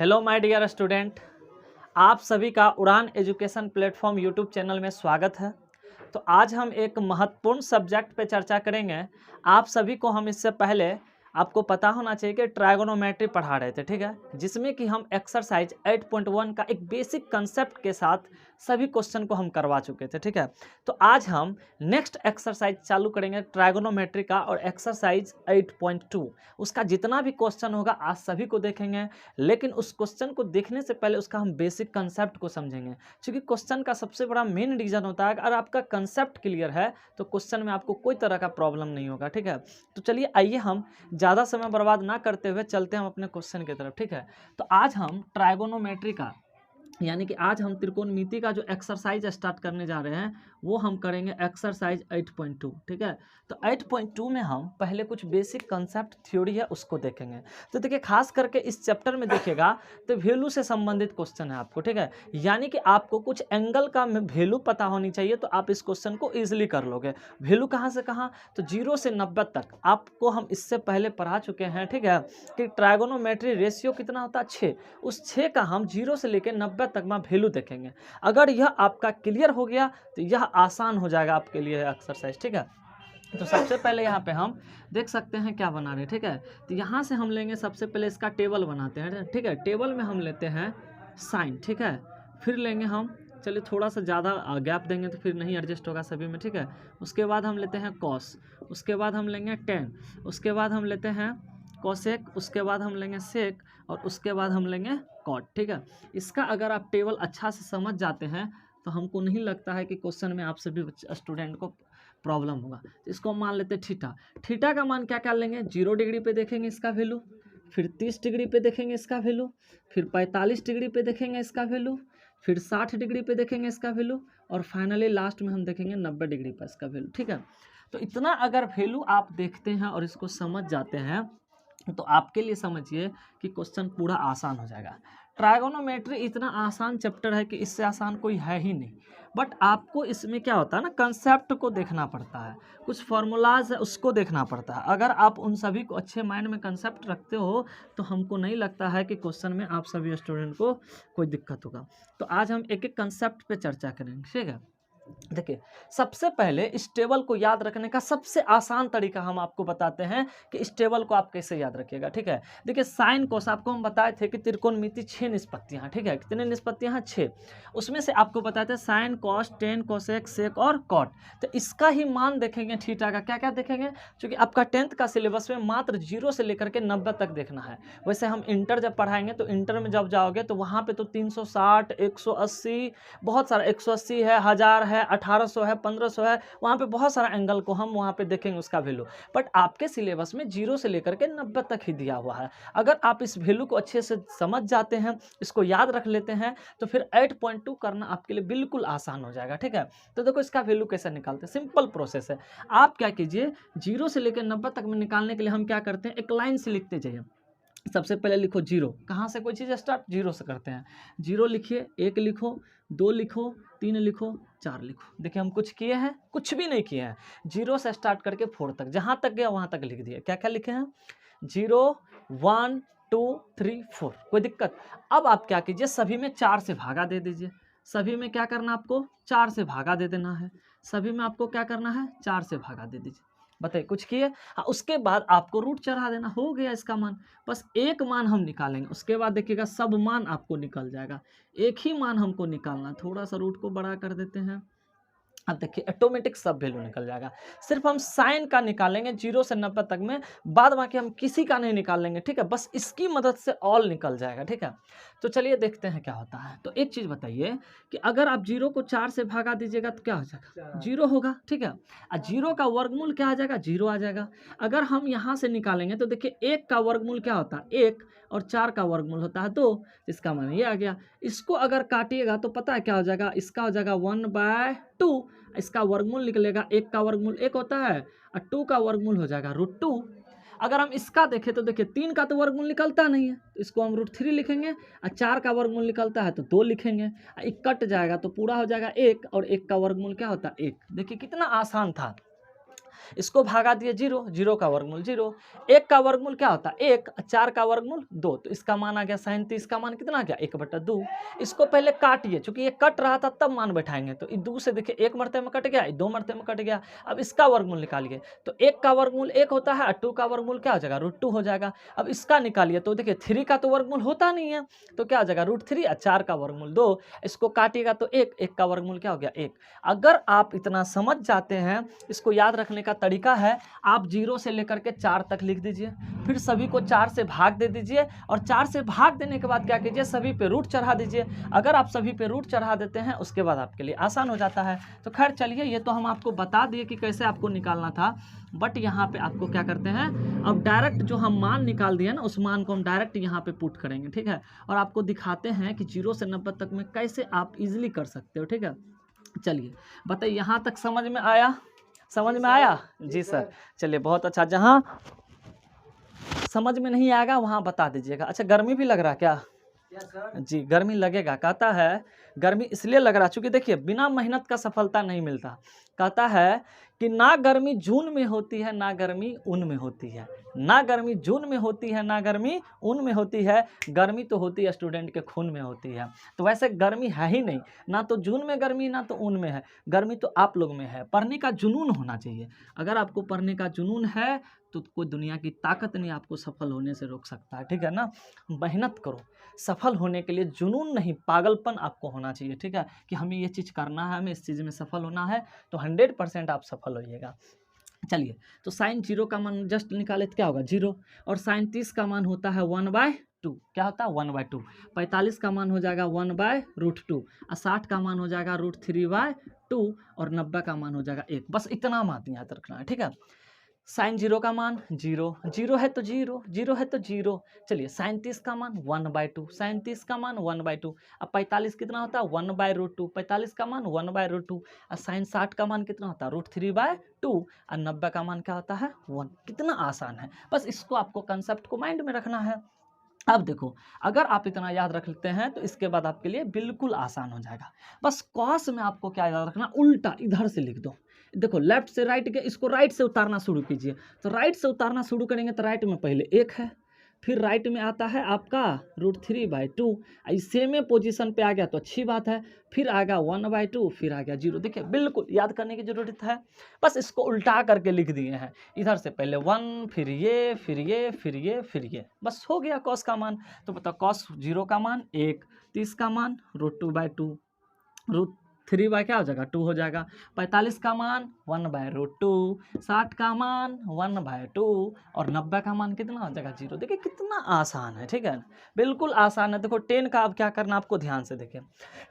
Hello my dear student, आप सभी का उड़ान एजुकेशन प्लेटफॉर्म यूट्यूब चैनल में स्वागत है। तो आज हम एक महत्वपूर्ण सब्जेक्ट पे चर्चा करेंगे। आप सभी को हम इससे पहले आपको पता होना चाहिए कि ट्रायगोनोमेट्री पढ़ा रहे थे, ठीक है, जिसमें कि हम एक्सरसाइज 8.1 का एक बेसिक कंसेप्ट के साथ सभी क्वेश्चन को हम करवा चुके थे, ठीक है। तो आज हम नेक्स्ट एक्सरसाइज चालू करेंगे ट्रायगोनोमेट्री का, और एक्सरसाइज 8.2 उसका जितना भी क्वेश्चन होगा आज सभी को देखेंगे। लेकिन उस क्वेश्चन को देखने से पहले उसका हम बेसिक कंसेप्ट को समझेंगे, क्योंकि क्वेश्चन का सबसे बड़ा मेन रीजन होता है अगर आपका कंसेप्ट क्लियर है तो क्वेश्चन में आपको कोई तरह का प्रॉब्लम नहीं होगा, ठीक है। तो चलिए आइए हम ज़्यादा समय बर्बाद ना करते हुए चलते हैं हम अपने क्वेश्चन की तरफ, ठीक है। तो आज हम ट्रायगोनोमेट्री का यानी कि आज हम त्रिकोणमिति का जो एक्सरसाइज स्टार्ट करने जा रहे हैं वो हम करेंगे एक्सरसाइज 8.2, ठीक है। तो 8.2 में हम पहले कुछ बेसिक कंसेप्ट थ्योरी है उसको देखेंगे। तो देखिए खास करके इस चैप्टर में देखिएगा तो वैल्यू से संबंधित क्वेश्चन है आपको, ठीक है। यानी कि आपको कुछ एंगल का वैल्यू पता होनी चाहिए तो आप इस क्वेश्चन को ईजिली कर लोगे। वैल्यू कहाँ से कहाँ, तो 0 से 90 तक आपको हम इससे पहले पढ़ा चुके हैं, ठीक है, कि ट्रायगोनोमेट्री रेशियो कितना होता है 6। उस 6 का हम 0 से लेकर 90 तक में वैल्यू देखेंगे। अगर यह आपका क्लियर हो गया तो यह आसान हो जाएगा आपके लिए एक्सरसाइज, ठीक है। तो सबसे पहले यहाँ पे हम देख सकते हैं क्या बना रहे हैं, ठीक है। तो यहाँ से हम लेंगे सबसे पहले इसका टेबल बनाते हैं, ठीक है। टेबल में हम लेते हैं साइन, ठीक है। फिर लेंगे हम, चलिए थोड़ा सा ज़्यादा गैप देंगे तो फिर नहीं एडजस्ट होगा सभी में, ठीक है। उसके बाद हम लेते हैं कॉस, उसके बाद हम लेंगे टेन, उसके बाद हम लेते हैं कोसेक, उसके बाद हम लेंगे सेक, और उसके बाद हम लेंगे कॉट, ठीक है। इसका अगर आप टेबल अच्छा से समझ जाते हैं तो हमको नहीं लगता है कि क्वेश्चन में आप सभी स्टूडेंट को प्रॉब्लम होगा। तो इसको हम मान लेते हैं थीटा। थीटा का मान क्या क्या लेंगे, 0 डिग्री पे देखेंगे इसका वैल्यू, फिर 30 डिग्री पे देखेंगे इसका वैल्यू, फिर 45 डिग्री पे देखेंगे इसका वैल्यू, फिर 60 डिग्री पे देखेंगे इसका वैल्यू, और फाइनली लास्ट में हम देखेंगे 90 डिग्री पर इसका वैल्यू, ठीक है। तो इतना अगर वैल्यू आप देखते हैं और इसको समझ जाते हैं तो आपके लिए समझिए कि क्वेश्चन पूरा आसान हो जाएगा। ट्रायगोनोमेट्री इतना आसान चैप्टर है कि इससे आसान कोई है ही नहीं। बट आपको इसमें क्या होता है ना, कंसेप्ट को देखना पड़ता है, कुछ फॉर्मूलाज है उसको देखना पड़ता है। अगर आप उन सभी को अच्छे माइंड में कंसेप्ट रखते हो तो हमको नहीं लगता है कि क्वेश्चन में आप सभी स्टूडेंट को कोई दिक्कत होगा। तो आज हम एक एक कंसेप्ट पे चर्चा करेंगे, ठीक है। देखिए सबसे पहले इस टेबल को याद रखने का सबसे आसान तरीका हम आपको बताते हैं कि इस टेबल को आप कैसे याद रखिएगा, ठीक है। देखिए साइन कोस आपको हम बताए थे कि त्रिकोणमिति 6 निष्पत्तियां, ठीक है। कितने निष्पत्तियां हैं, 6। उसमें से आपको बताते हैं sine cos tan cosec sec और कॉट। तो इसका ही मान देखेंगे थीटा का, क्या क्या देखेंगे, क्योंकि आपका 10th का सिलेबस में मात्र 0 से लेकर के 90 तक देखना है। वैसे हम इंटर जब पढ़ाएंगे तो इंटर में जब जाओगे तो वहाँ पर तो 360 180 बहुत सारा 180 है, 1000 है, 1800 है, 1500 है, वहाँ पे बहुत सारा एंगल को हम वहाँ पे देखेंगे उसका वैल्यू। बट आपके सिलेबस में 0 से लेकर के 90 तक ही दिया हुआ है। अगर आप इस वैल्यू को अच्छे से समझ जाते हैं, इसको याद रख लेते हैं, तो फिर 8.2 करना आपके लिए बिल्कुल आसान हो जाएगा, ठीक है। तो देखो इसका वैल्यू कैसे निकालते हैं, सिंपल प्रोसेस है। आप क्या कीजिए, 0 से लेकर 90 तक में निकालने के लिए हम क्या करते हैं, एक लाइन से लिखते जाइए। सबसे पहले लिखो 0, कहाँ से कोई चीज़ स्टार्ट, 0 से करते हैं। 0 लिखिए, 1 लिखो, 2 लिखो, 3 लिखो, 4 लिखो। देखिए हम कुछ किए हैं, कुछ भी नहीं किए हैं। 0 से स्टार्ट करके 4 तक, जहाँ तक गया वहाँ तक लिख दिए। क्या क्या लिखे हैं, 0 1 2 3 4, कोई दिक्कत। अब आप क्या कीजिए, सभी में 4 से भागा दे दीजिए। सभी में क्या करना, आपको 4 से भागा दे देना है। सभी में आपको क्या करना है, 4 से भागा दे दीजिए। बताइए कुछ किए। हाँ, उसके बाद आपको रूट चढ़ा देना, हो गया इसका मान। बस एक मान हम निकालेंगे, उसके बाद देखिएगा सब मान आपको निकल जाएगा। एक ही मान हमको निकालना, थोड़ा सा रूट को बड़ा कर देते हैं। अब देखिए ऑटोमेटिक सब वैल्यू निकल जाएगा। सिर्फ हम साइन का निकालेंगे 0 से 90 तक में, बाद बाकी हम किसी का नहीं निकालेंगे, ठीक है। बस इसकी मदद से ऑल निकल जाएगा, ठीक है। तो चलिए देखते हैं क्या होता है। तो एक चीज़ बताइए कि अगर आप 0 को 4 से भागा दीजिएगा तो क्या हो जाएगा, 0 होगा, ठीक है। और 0 का वर्गमूल क्या आ जाएगा, 0 आ जाएगा। अगर हम यहाँ से निकालेंगे तो देखिए 1 का वर्गमूल क्या होता है, 1, और 4 का वर्गमूल होता है 2, इसका मान ये आ गया। इसको अगर काटिएगा तो पता है क्या हो जाएगा, इसका हो जाएगा 1/2। इसका वर्गमूल निकलेगा, 1 का वर्गमूल 1 होता है और 2 का वर्गमूल हो जाएगा √2। अगर हम इसका देखें तो देखिए 3 का तो वर्गमूल निकलता नहीं है, तो इसको हम √3 लिखेंगे, और 4 का वर्गमूल निकलता है तो 2 लिखेंगे। एक कट जाएगा तो पूरा हो जाएगा 1, और 1 का वर्गमूल क्या होता है 1। देखिए कितना आसान था। इसको भागा दिए 0, 0 का वर्गमूल 0, 1 का वर्गमूल क्या होता है 1, 4 का वर्गमूल 2, तो इसका मान आ गया 37 का मान कितना आ गया 1/2। इसको पहले काटिए, चूंकि ये कट रहा था तब मान बैठाएंगे, तो 2 से देखिए 1 मरते में कट गया, 2 मरते में कट गया। अब इसका वर्गमूल निकालिए, तो 1 का वर्गमूल 1 होता है और 2 का वर्गमूल क्या हो जाएगा √2 हो जाएगा। अब इसका निकालिए, तो देखिए 3 का तो वर्गमूल होता नहीं है, तो क्या हो जाएगा √3 और 4 का वर्गमूल 2, इसको काटिएगा तो 1, 1 का वर्गमूल क्या हो गया 1। अगर आप इतना समझ जाते हैं, इसको याद रखने का तरीका है, आप 0 से लेकर के 4 तक लिख दीजिए, फिर सभी को 4 से भाग दे दीजिए, और 4 से भाग देने के बाद क्या कीजिए सभी पे रूट चढ़ा दीजिए। अगर आप सभी पे रूट चढ़ा देते हैं उसके बाद आपके लिए आसान हो जाता है। तो खैर चलिए, ये तो हम आपको बता दिए कि कैसे आपको निकालना था, बट यहाँ पे आपको क्या करते हैं, अब डायरेक्ट जो हम मान निकाल दिए ना, उस मान को हम डायरेक्ट यहाँ पे पुट करेंगे, ठीक है, और आपको दिखाते हैं कि 0 से 90 तक में कैसे आप इजीली कर सकते हो, ठीक है। चलिए बताइए, यहाँ तक समझ में आया? समझ में आया जी सर, चलिए बहुत अच्छा। जहाँ समझ में नहीं आएगा वहाँ बता दीजिएगा। अच्छा, गर्मी भी लग रहा है क्या? जी गर्मी लगेगा, कहता है गर्मी इसलिए लग रहा है चूंकि देखिए बिना मेहनत का सफलता नहीं मिलता। कहता है कि ना गर्मी जून में होती है ना गर्मी ऊन में होती है, ना गर्मी जून में होती है ना गर्मी ऊन में होती है, गर्मी तो होती है स्टूडेंट के खून में होती है। तो वैसे गर्मी है ही नहीं, ना तो जून में गर्मी ना तो ऊन में है, गर्मी तो आप लोग में है। पढ़ने का जुनून होना चाहिए, अगर आपको पढ़ने का जुनून है तो कोई दुनिया की ताकत नहीं आपको सफल होने से रोक सकता है, ठीक है ना। मेहनत करो, सफल होने के लिए जुनून नहीं पागलपन आपको होना चाहिए, ठीक है, कि हमें ये चीज़ करना है, हमें इस चीज़ में सफल होना है, तो 100% आप सफल होइएगा। चलिए, तो साइन 0 का मान जस्ट निकाले तो क्या होगा 0, और साइन 30 का मान होता है 1/2, क्या होता है 1/2। 45 का मान हो जाएगा 1/√2, और 60 का मान हो जाएगा √3/2, और 90 का मान हो जाएगा 1। बस इतना मान याद रखना है, ठीक है। साइन 0 का मान 0, 0 है तो 0, 0 है तो 0। चलिए साइन 30 का मान 1/2, साइन 30 का मान 1/2। अब 45 कितना होता है 1/√2, 45 का मान 1/√2। और साइन 60 का मान कितना होता है √3/2, और 90 का मान क्या होता है 1। कितना आसान है, बस इसको आपको कंसेप्ट को माइंड में रखना है। अब देखो, अगर आप इतना याद रख लेते हैं तो इसके बाद आपके लिए बिल्कुल आसान हो जाएगा। बस कॉस में आपको क्या याद रखना, उल्टा इधर से लिख दो। देखो लेफ्ट से राइट के, इसको राइट से उतारना शुरू कीजिए, तो राइट से उतारना शुरू करेंगे तो राइट में पहले 1 है, फिर राइट में आता है आपका √3/2, सेम पोजीशन पे आ गया तो अच्छी बात है, फिर आ गया 1/2, फिर आ गया 0। देखिए बिल्कुल याद करने की जरूरत है, बस इसको उल्टा करके लिख दिए हैं, इधर से पहले 1, फिर ये, फिर ये, फिर ये, फिर ये, बस हो गया कॉस का मान। तो बताओ कॉस 0 का मान 1, 30 का मान √2/2, √3 क्या हो जाएगा 2 हो जाएगा, 45 का मान 1/√2, 60 का मान 1/2, और 90 का मान कितना हो जाएगा 0। देखिए कितना आसान है, ठीक है, बिल्कुल आसान है। देखो 10 का अब क्या करना आपको, ध्यान से देखिए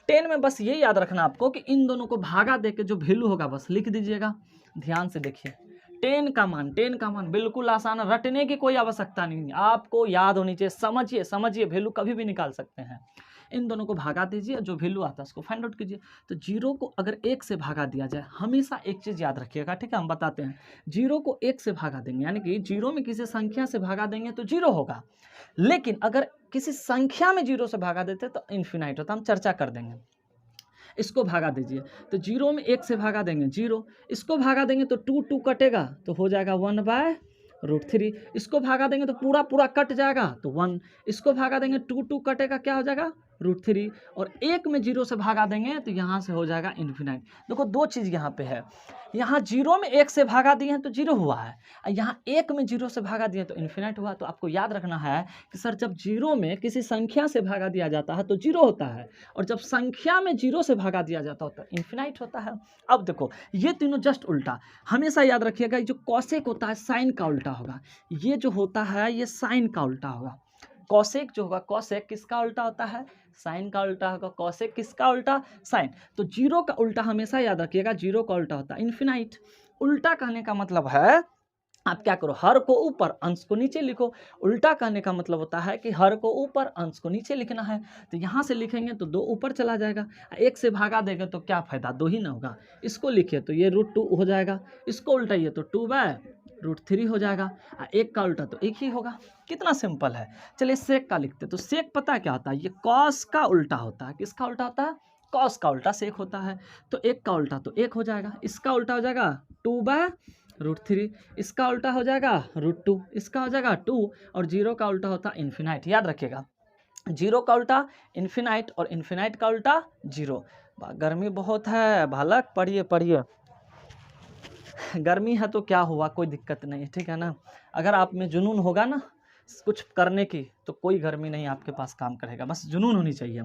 10 में बस ये याद रखना आपको कि इन दोनों को भागा दे के जो वैल्यू होगा बस लिख दीजिएगा। ध्यान से देखिए 10 का मान बिल्कुल आसान है, रटने की कोई आवश्यकता नहीं है, आपको याद होनी चाहिए। समझिए समझिए, वैल्यू कभी भी निकाल सकते हैं। इन दोनों को भागा दीजिए, जो वैल्यू आता है उसको फाइंड आउट कीजिए। तो 0 को अगर 1 से भागा दिया जाए, हमेशा एक चीज़ याद रखिएगा, ठीक है, हम बताते हैं। 0 को 1 से भागा देंगे, यानी कि 0 में किसी संख्या से भागा देंगे तो 0 होगा, लेकिन अगर किसी संख्या में 0 से भागा देते तो इन्फिनाइट होता, हम चर्चा कर देंगे। इसको भागा दीजिए, तो 0 में 1 से भागा देंगे 0, इसको भागा देंगे तो 2 कटेगा तो हो जाएगा 1/√3, इसको भागा देंगे तो पूरा पूरा कट जाएगा तो 1, इसको भागा देंगे 2 कटेगा क्या हो जाएगा √3, और 1 में 0 से भागा देंगे तो यहाँ से हो जाएगा इन्फिनाइट। देखो दो चीज़ यहाँ पे है, यहाँ 0 में 1 से भागा दिए हैं तो 0 हुआ है, और यहाँ 1 में 0 से भागा दिए तो इन्फिनाइट हुआ। तो आपको याद रखना है कि सर जब 0 में किसी संख्या से भागा दिया जाता है तो 0 होता है, और जब संख्या में 0 से भागा दिया जाता है तो इन्फिनाइट होता है। अब देखो ये तीनों जस्ट उल्टा, हमेशा याद रखिएगा जो कॉसेक होता है साइन का उल्टा होगा, ये जो होता है ये साइन का उल्टा होगा। कॉसेक जो होगा, कॉसेक किसका उल्टा होता है, साइन का उल्टा होगा। कॉसेक किसका उल्टा, साइन। तो 0 का उल्टा हमेशा याद रखिएगा, 0 का उल्टा होता है इन्फिनाइट। उल्टा कहने का मतलब है आप क्या करो, हर को ऊपर अंश को नीचे लिखो। उल्टा कहने का मतलब होता है कि हर को ऊपर अंश को नीचे लिखना है। तो यहाँ से लिखेंगे तो 2 ऊपर चला जाएगा, 1 से भागा देंगे तो क्या फायदा, 2 ही ना होगा। इसको लिखिए तो ये √2 हो जाएगा, इसको उल्टाइए तो 2/√3 हो जाएगा, 1 का उल्टा तो 1 ही होगा। कितना सिंपल है। चलिए सेक का लिखते, तो सेक पता है क्या होता है, ये कॉस का उल्टा होता है। किसका उल्टा होता है, कॉस का उल्टा सेक होता है। तो 1 का उल्टा तो 1 हो जाएगा, इसका उल्टा हो जाएगा √3, इसका उल्टा हो जाएगा √2, इसका हो जाएगा 2 और 0 का उल्टा होता है इन्फिनाइट। याद रखिएगा 0 का उल्टा इन्फिनाइट और इन्फिनाइट का उल्टा 0। गर्मी बहुत है बालक, पढ़िए पढ़िए। गर्मी है तो क्या हुआ, कोई दिक्कत नहीं है, ठीक है ना। अगर आप में जुनून होगा ना कुछ करने की तो कोई गर्मी नहीं आपके पास काम करेगा, बस जुनून होनी चाहिए।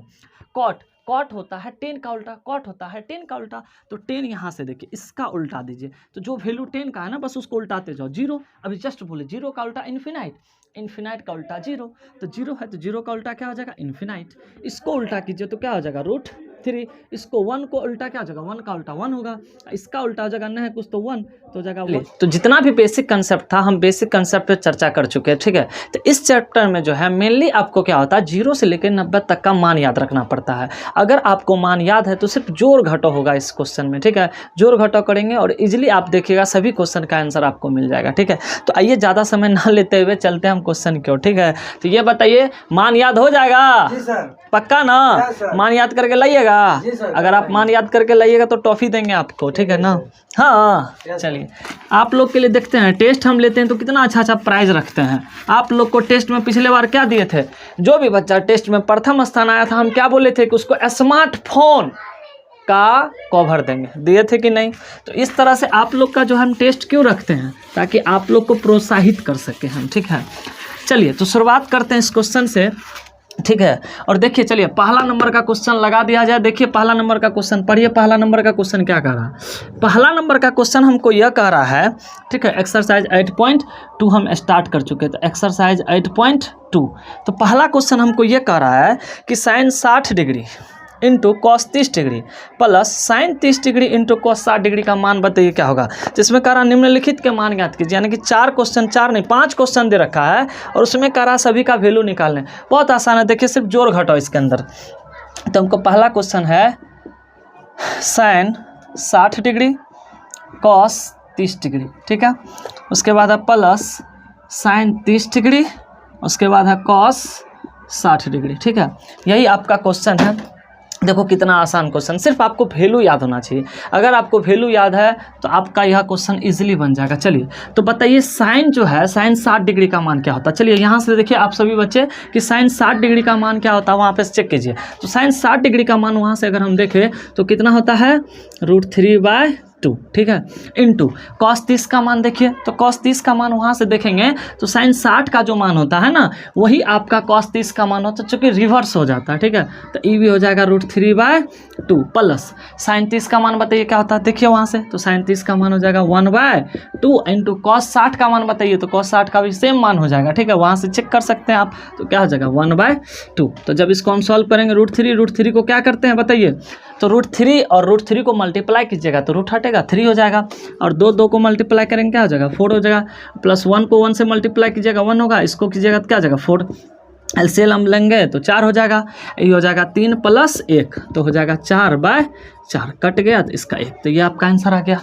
कॉट होता है 10 का उल्टा, कॉट होता है 10 का उल्टा, तो 10 यहाँ से देखिए इसका उल्टा दीजिए, तो जो वैल्यू 10 का है ना बस उसको उल्टाते जाओ। 0 अभी जस्ट बोले 0 का उल्टा इन्फिनाइट, इन्फिनाइट का उल्टा 0, तो 0 है तो 0 का उल्टा क्या हो जाएगा इन्फिनाइट। इसको उल्टा कीजिए तो क्या हो जाएगा √3, इसको 1 को उल्टा क्या हो जाएगा 1 का उल्टा 1 होगा, इसका उल्टा हो जाएगा नहीं कुछ तो 1 तो हो जाएगा 1। तो जितना भी बेसिक कंसेप्ट था हम बेसिक कंसेप्ट पे चर्चा कर चुके हैं, ठीक है। तो इस चैप्टर में जो है मेनली आपको क्या होता है 0 से लेकर 90 तक का मान याद रखना पड़ता है। अगर आपको मान याद है तो सिर्फ जोड़ घटो होगा इस क्वेश्चन में, ठीक है। जोड़ घटो करेंगे और इजिली आप देखिएगा सभी क्वेश्चन का आंसर आपको मिल जाएगा, ठीक है। तो आइए ज़्यादा समय ना लेते हुए चलते हैं हम क्वेश्चन की ओर, ठीक है। तो ये बताइए मान याद हो जाएगा? जी सर। पक्का ना? मान याद करके लाइएगा। अगर आप मान याद करके लाइएगा तो टॉफी देंगे आपको, ठीक है ना। हाँ चलिए आप लोग के लिए देखते हैं, टेस्ट हम लेते हैं तो कितना अच्छा अच्छा प्राइज रखते हैं। आप लोग को टेस्ट में पिछले बार क्या दिए थे? जो भी बच्चा टेस्ट में प्रथम स्थान आया था हम क्या बोले थे कि उसको स्मार्टफोन का कवर देंगे, दिए थे कि नहीं? तो इस तरह से आप लोग का जो हम टेस्ट क्यों रखते हैं ताकि आप लोग को प्रोत्साहित कर सके हम, ठीक है। चलिए तो शुरुआत करते हैं इस क्वेश्चन से, ठीक है। और देखिए चलिए पहला नंबर का क्वेश्चन लगा दिया जाए। देखिए पहला नंबर का क्वेश्चन पढ़िए, पहला नंबर का क्वेश्चन क्या कह रहा है? पहला नंबर का क्वेश्चन हमको यह कह रहा है, ठीक है, एक्सरसाइज 8.2 हम स्टार्ट कर चुके थे, एक्सरसाइज 8.2। तो पहला क्वेश्चन हमको यह कह रहा है कि sine 60 degree into cos 30 degree plus sine 30 degree into cos 60 degree का मान बताइए क्या होगा। जिसमें कह रहा निम्नलिखित के मान ज्ञात कीजिए, यानी कि 5 क्वेश्चन दे रखा है और उसमें कह रहा सभी का वैल्यू निकालने। बहुत आसान है, देखिए सिर्फ जोड़ घटाओ इसके अंदर। तो हमको पहला क्वेश्चन है साइन 60 डिग्री कॉस 30 डिग्री, ठीक है। उसके बाद है प्लस साइन 30 डिग्री, उसके बाद है कॉस 60 डिग्री, ठीक है। यही आपका क्वेश्चन है। देखो कितना आसान क्वेश्चन, सिर्फ आपको वैल्यू याद होना चाहिए। अगर आपको वैल्यू याद है तो आपका यह क्वेश्चन इजीली बन जाएगा। चलिए तो बताइए साइन जो है साइन 60 डिग्री का मान क्या होता है? चलिए यहाँ से देखिए आप सभी बच्चे कि साइन 60 डिग्री का मान क्या होता है वहाँ पे चेक कीजिए। तो साइन 60 डिग्री का मान वहाँ से अगर हम देखें तो कितना होता है √3/2, ठीक है, इंटू कॉस 30 का मान देखिए। तो कॉस 30 का मान वहाँ से देखेंगे तो साइन 60 का जो मान होता है ना वही आपका कॉस 30 का मान होता है, चूँकि रिवर्स हो जाता है, ठीक है। तो ये भी हो जाएगा √3/2 प्लस साइन 30 का मान बताइए क्या होता है? देखिए वहाँ से तो साइन 30 का मान हो जाएगा 1/2 इंटू कॉस 60 का मान बताइए, तो कॉस 60 का भी सेम मान हो जाएगा, ठीक है। वहाँ से चेक कर सकते हैं आप, तो क्या हो जाएगा 1/2। तो जब इसको हम सॉल्व करेंगे √3 को क्या करते हैं बताइए? तो √3 और √3 को मल्टीप्लाई कीजिएगा तो रूट हटेगा 3 हो जाएगा, और 2 को मल्टीप्लाई करेंगे क्या हो जाएगा 4 हो जाएगा, प्लस 1 को 1 से मल्टीप्लाई कीजिएगा 1 होगा, इसको कीजिएगा तो क्या हो जाएगा 4, एलसीएम हम लेंगे तो 4 हो जाएगा, ये हो जाएगा 3 + 1 तो हो जाएगा 4/4, कट गया तो इसका 1, तो ये आपका आंसर आ गया।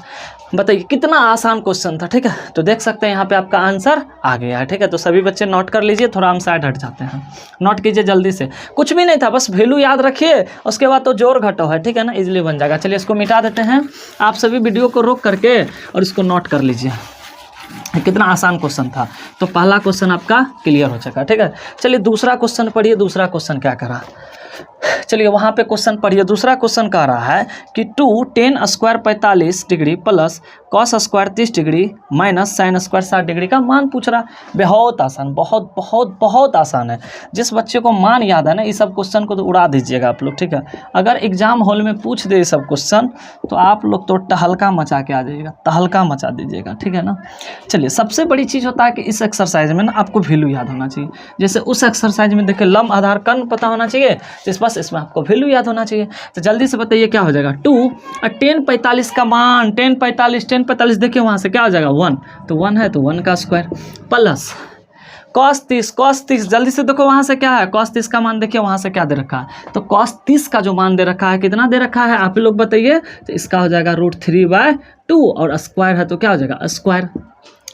बताइए कितना आसान क्वेश्चन था, ठीक है। तो देख सकते हैं यहाँ पे आपका आंसर आ गया है, ठीक है। तो सभी बच्चे नोट कर लीजिए, थोड़ा हम साइड हट जाते हैं, नोट कीजिए जल्दी से। कुछ भी नहीं था, बस वैल्यू याद रखिए, उसके बाद तो जोड़ घटाओ है, ठीक है ना, इजीली बन जाएगा। चलिए इसको मिटा देते हैं, आप सभी वीडियो को रोक करके और इसको नोट कर लीजिए। कितना आसान क्वेश्चन था। तो पहला क्वेश्चन आपका क्लियर हो चुका, ठीक है। चलिए दूसरा क्वेश्चन पढ़िए, दूसरा क्वेश्चन क्या करा। चलिए वहाँ पे क्वेश्चन पढ़िए। दूसरा क्वेश्चन कह रहा है कि 2 tan² 45 degree plus cos² 30 degree minus sin² 60 degree का मान पूछ रहा। बहुत आसान, बहुत बहुत बहुत आसान है। जिस बच्चे को मान याद है ना, ये सब क्वेश्चन को तो उड़ा दीजिएगा आप लोग, ठीक है। अगर एग्जाम हॉल में पूछ दे ये सब क्वेश्चन तो आप लोग तो टहलका मचा के आ जाइएगा, तहलका मचा दीजिएगा, ठीक है ना। चलिए सबसे बड़ी चीज़ होता है कि इस एक्सरसाइज में ना आपको वैल्यू याद होना चाहिए। जैसे उस एक्सरसाइज में देखिए लंब आधार कर्ण पता होना चाहिए, जिस बस इसमें आपको वैल्यू याद होना चाहिए। तो जल्दी से बताइए क्या हो जाएगा। 2 और tan 45 का मान, tan 45 देखिए वहाँ से क्या हो जाएगा 1, तो 1 है तो 1 का स्क्वायर प्लस cos 30 जल्दी से देखो वहाँ से क्या है, cos 30 का मान देखिए वहाँ से क्या दे रखा है। तो cos 30 का जो मान दे रखा है कितना दे रखा है आप लोग बताइए। तो इसका हो जाएगा √3/2 और स्क्वायर है तो क्या हो जाएगा स्क्वायर।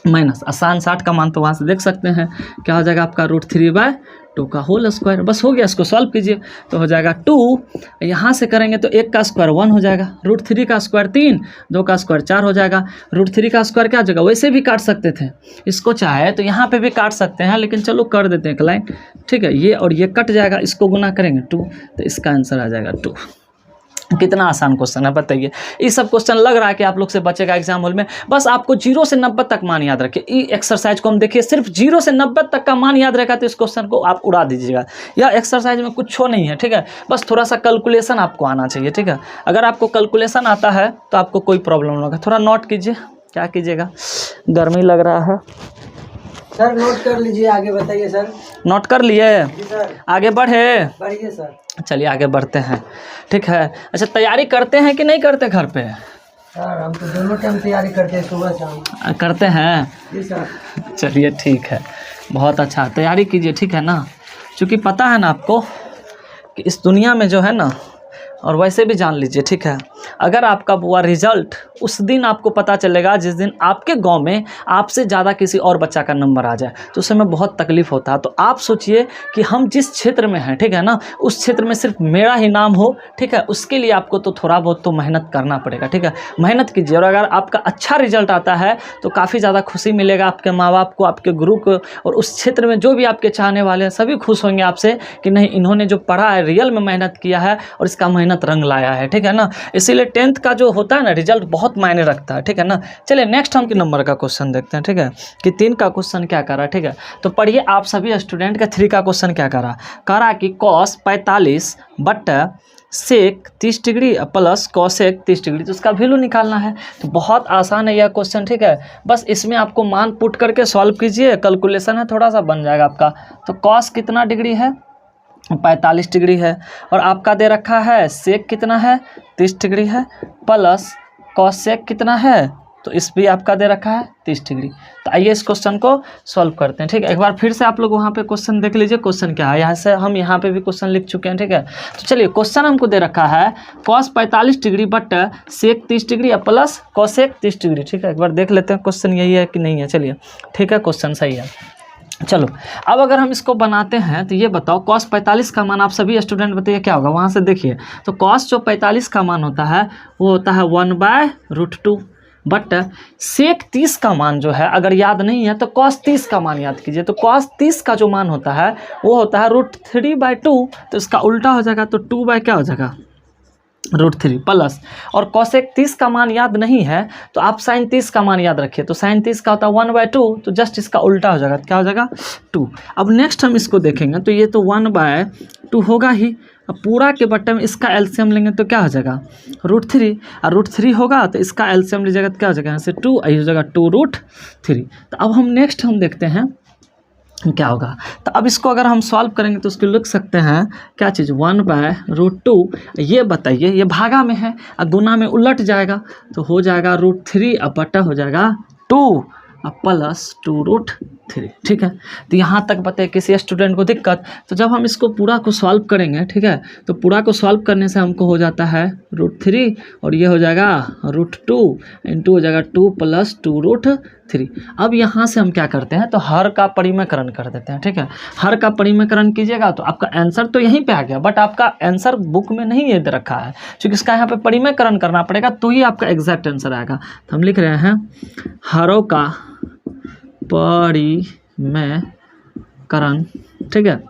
माइनस आसान 60 का मान तो वहाँ से देख सकते हैं, क्या हो जाएगा आपका √3/2 का होल स्क्वायर। बस हो गया, इसको सॉल्व कीजिए तो हो जाएगा 2, यहाँ से करेंगे तो 1 का स्क्वायर 1 हो जाएगा, √3 का स्क्वायर 3, 2 का स्क्वायर 4 हो जाएगा। √3 का स्क्वायर क्या हो जाएगा, वैसे भी काट सकते थे, इसको चाहे तो यहाँ पे भी काट सकते हैं, लेकिन चलो कर देते हैं एक लाइन, ठीक है। ये और ये कट जाएगा, इसको गुना करेंगे 2, तो इसका आंसर आ जाएगा 2। कितना आसान क्वेश्चन है बताइए। ये सब क्वेश्चन लग रहा है कि आप लोग से बचेगा एग्जाम हॉल में। बस आपको 0 से 90 तक मान याद रखिए। ये एक्सरसाइज को हम देखिए, सिर्फ 0 से 90 तक का मान याद रहेगा तो इस क्वेश्चन को आप उड़ा दीजिएगा। यह एक्सरसाइज में कुछ नहीं है, ठीक है, बस थोड़ा सा कैलकुलेशन आपको आना चाहिए, ठीक है। अगर आपको कैलकुलेशन आता है तो आपको कोई प्रॉब्लम नहीं होगा। थोड़ा नोट कीजिए, क्या कीजिएगा, गर्मी लग रहा है सर। नोट कर लीजिए, आगे बताइए सर। नोट कर लिए, आगे बढ़िए सर। चलिए आगे बढ़ते हैं, ठीक है। अच्छा, तैयारी करते हैं कि नहीं करते घर पे? सर हम तो दोनों टाइम तैयारी करते हैं, सुबह शाम। करते हैं जी सर। चलिए ठीक है, बहुत अच्छा, तैयारी कीजिए, ठीक है ना। क्योंकि पता है ना आपको कि इस दुनिया में जो है ना, और वैसे भी जान लीजिए, ठीक है, अगर आपका हुआ रिजल्ट उस दिन आपको पता चलेगा जिस दिन आपके गांव में आपसे ज़्यादा किसी और बच्चा का नंबर आ जाए, तो उस समय बहुत तकलीफ़ होता है। तो आप सोचिए कि हम जिस क्षेत्र में हैं, ठीक है ना, उस क्षेत्र में सिर्फ मेरा ही नाम हो, ठीक है, उसके लिए आपको तो थोड़ा बहुत तो मेहनत करना पड़ेगा, ठीक है। मेहनत कीजिए, और अगर आपका अच्छा रिजल्ट आता है तो काफ़ी ज़्यादा खुशी मिलेगा आपके माँ बाप को, आपके गुरु को, और उस क्षेत्र में जो भी आपके चाहने वाले हैं सभी खुश होंगे आपसे कि नहीं, इन्होंने जो पढ़ा है रियल में मेहनत किया है और इसका मेहनत रंग लाया है, ठीक है ना। इसीलिए 10th का जो होता है ना रिजल्ट बहुत मायने रखता है, ठीक है ना। चलिए नेक्स्ट हम 3 नंबर का क्वेश्चन देखते हैं, ठीक है, कि 3 का क्वेश्चन क्या कर रहा है, ठीक है। तो पढ़िए आप सभी स्टूडेंट का 3 का क्वेश्चन क्या कर रहा कि cos 45 but sec 30 degree plus cosec 30 degree, तो उसका वैल्यू निकालना है। तो बहुत आसान है यह क्वेश्चन, ठीक है। बस इसमें आपको मान पुट करके सॉल्व कीजिए, कैलकुलेशन है थोड़ा सा, बन जाएगा आपका। तो कॉस कितना डिग्री है, 45 डिग्री है, और आपका दे रखा है सेक कितना है, 30 डिग्री है, प्लस कॉसेक कितना है, तो इस भी आपका दे रखा है 30 डिग्री। तो आइए इस क्वेश्चन को सॉल्व करते हैं, ठीक है। एक बार फिर से आप लोग वहाँ पे क्वेश्चन देख लीजिए, क्वेश्चन क्या है। यहाँ से हम यहाँ पे भी क्वेश्चन लिख चुके हैं, ठीक है। तो चलिए, क्वेश्चन हमको दे रखा है cos 45 degree but sec 30 degree plus cosec 30 degree, ठीक है। एक बार देख लेते हैं क्वेश्चन यही है कि नहीं है। चलिए ठीक है, क्वेश्चन सही है। चलो अब अगर हम इसको बनाते हैं तो ये बताओ cos 45 का मान, आप सभी स्टूडेंट बताइए क्या होगा। वहाँ से देखिए, तो cos जो 45 का मान होता है वो होता है 1/√2, बट सेक 30 का मान जो है, अगर याद नहीं है तो cos 30 का मान याद कीजिए। तो cos 30 का जो मान होता है वो होता है √3/2, तो इसका उल्टा हो जाएगा, तो 2 क्या हो जाएगा, √3 प्लस, और कॉसेक 30 का मान याद नहीं है तो आप साइन 30 का मान याद रखिए। तो साइन 30 का होता है 1/2, तो जस्ट इसका उल्टा हो जाएगा, क्या हो जाएगा 2। अब नेक्स्ट हम इसको देखेंगे तो ये तो 1/2 होगा ही। अब पूरा के बट्टे में इसका एलसीएम लेंगे तो क्या हो जाएगा √3, और √3 होगा तो इसका एलसीएम लीजिएगा तो क्या हो जाएगा, यहाँ से 2 हो जाएगा 2√3। तो अब हम नेक्स्ट हम देखते हैं क्या होगा। तो अब इसको अगर हम सॉल्व करेंगे तो उसको लिख सकते हैं क्या चीज़, 1/√2। ये बताइए, ये भागा में है और गुना में उलट जाएगा, तो हो जाएगा √3 अब बटा हो जाएगा 2 प्लस 2√3, ठीक है। तो यहाँ तक बताइए किसी स्टूडेंट को दिक्कत। तो जब हम इसको पूरा को सॉल्व करेंगे, ठीक है, तो पूरा को सॉल्व करने से हमको हो जाता है √3 और ये हो जाएगा √2 इंटू हो जाएगा 2 प्लस 2√3। अब यहाँ से हम क्या करते हैं, तो हर का परिमेयकरण कर देते हैं, ठीक है। हर का परिमेयकरण कीजिएगा तो आपका आंसर तो यहीं पे आ गया, बट आपका आंसर बुक में नहीं दे रखा है, क्योंकि इसका यहाँ पे परिमेयकरण करना पड़ेगा तो ही आपका एग्जैक्ट आंसर आएगा। तो हम लिख रहे हैं हरों का परिमेयकरण, ठीक है,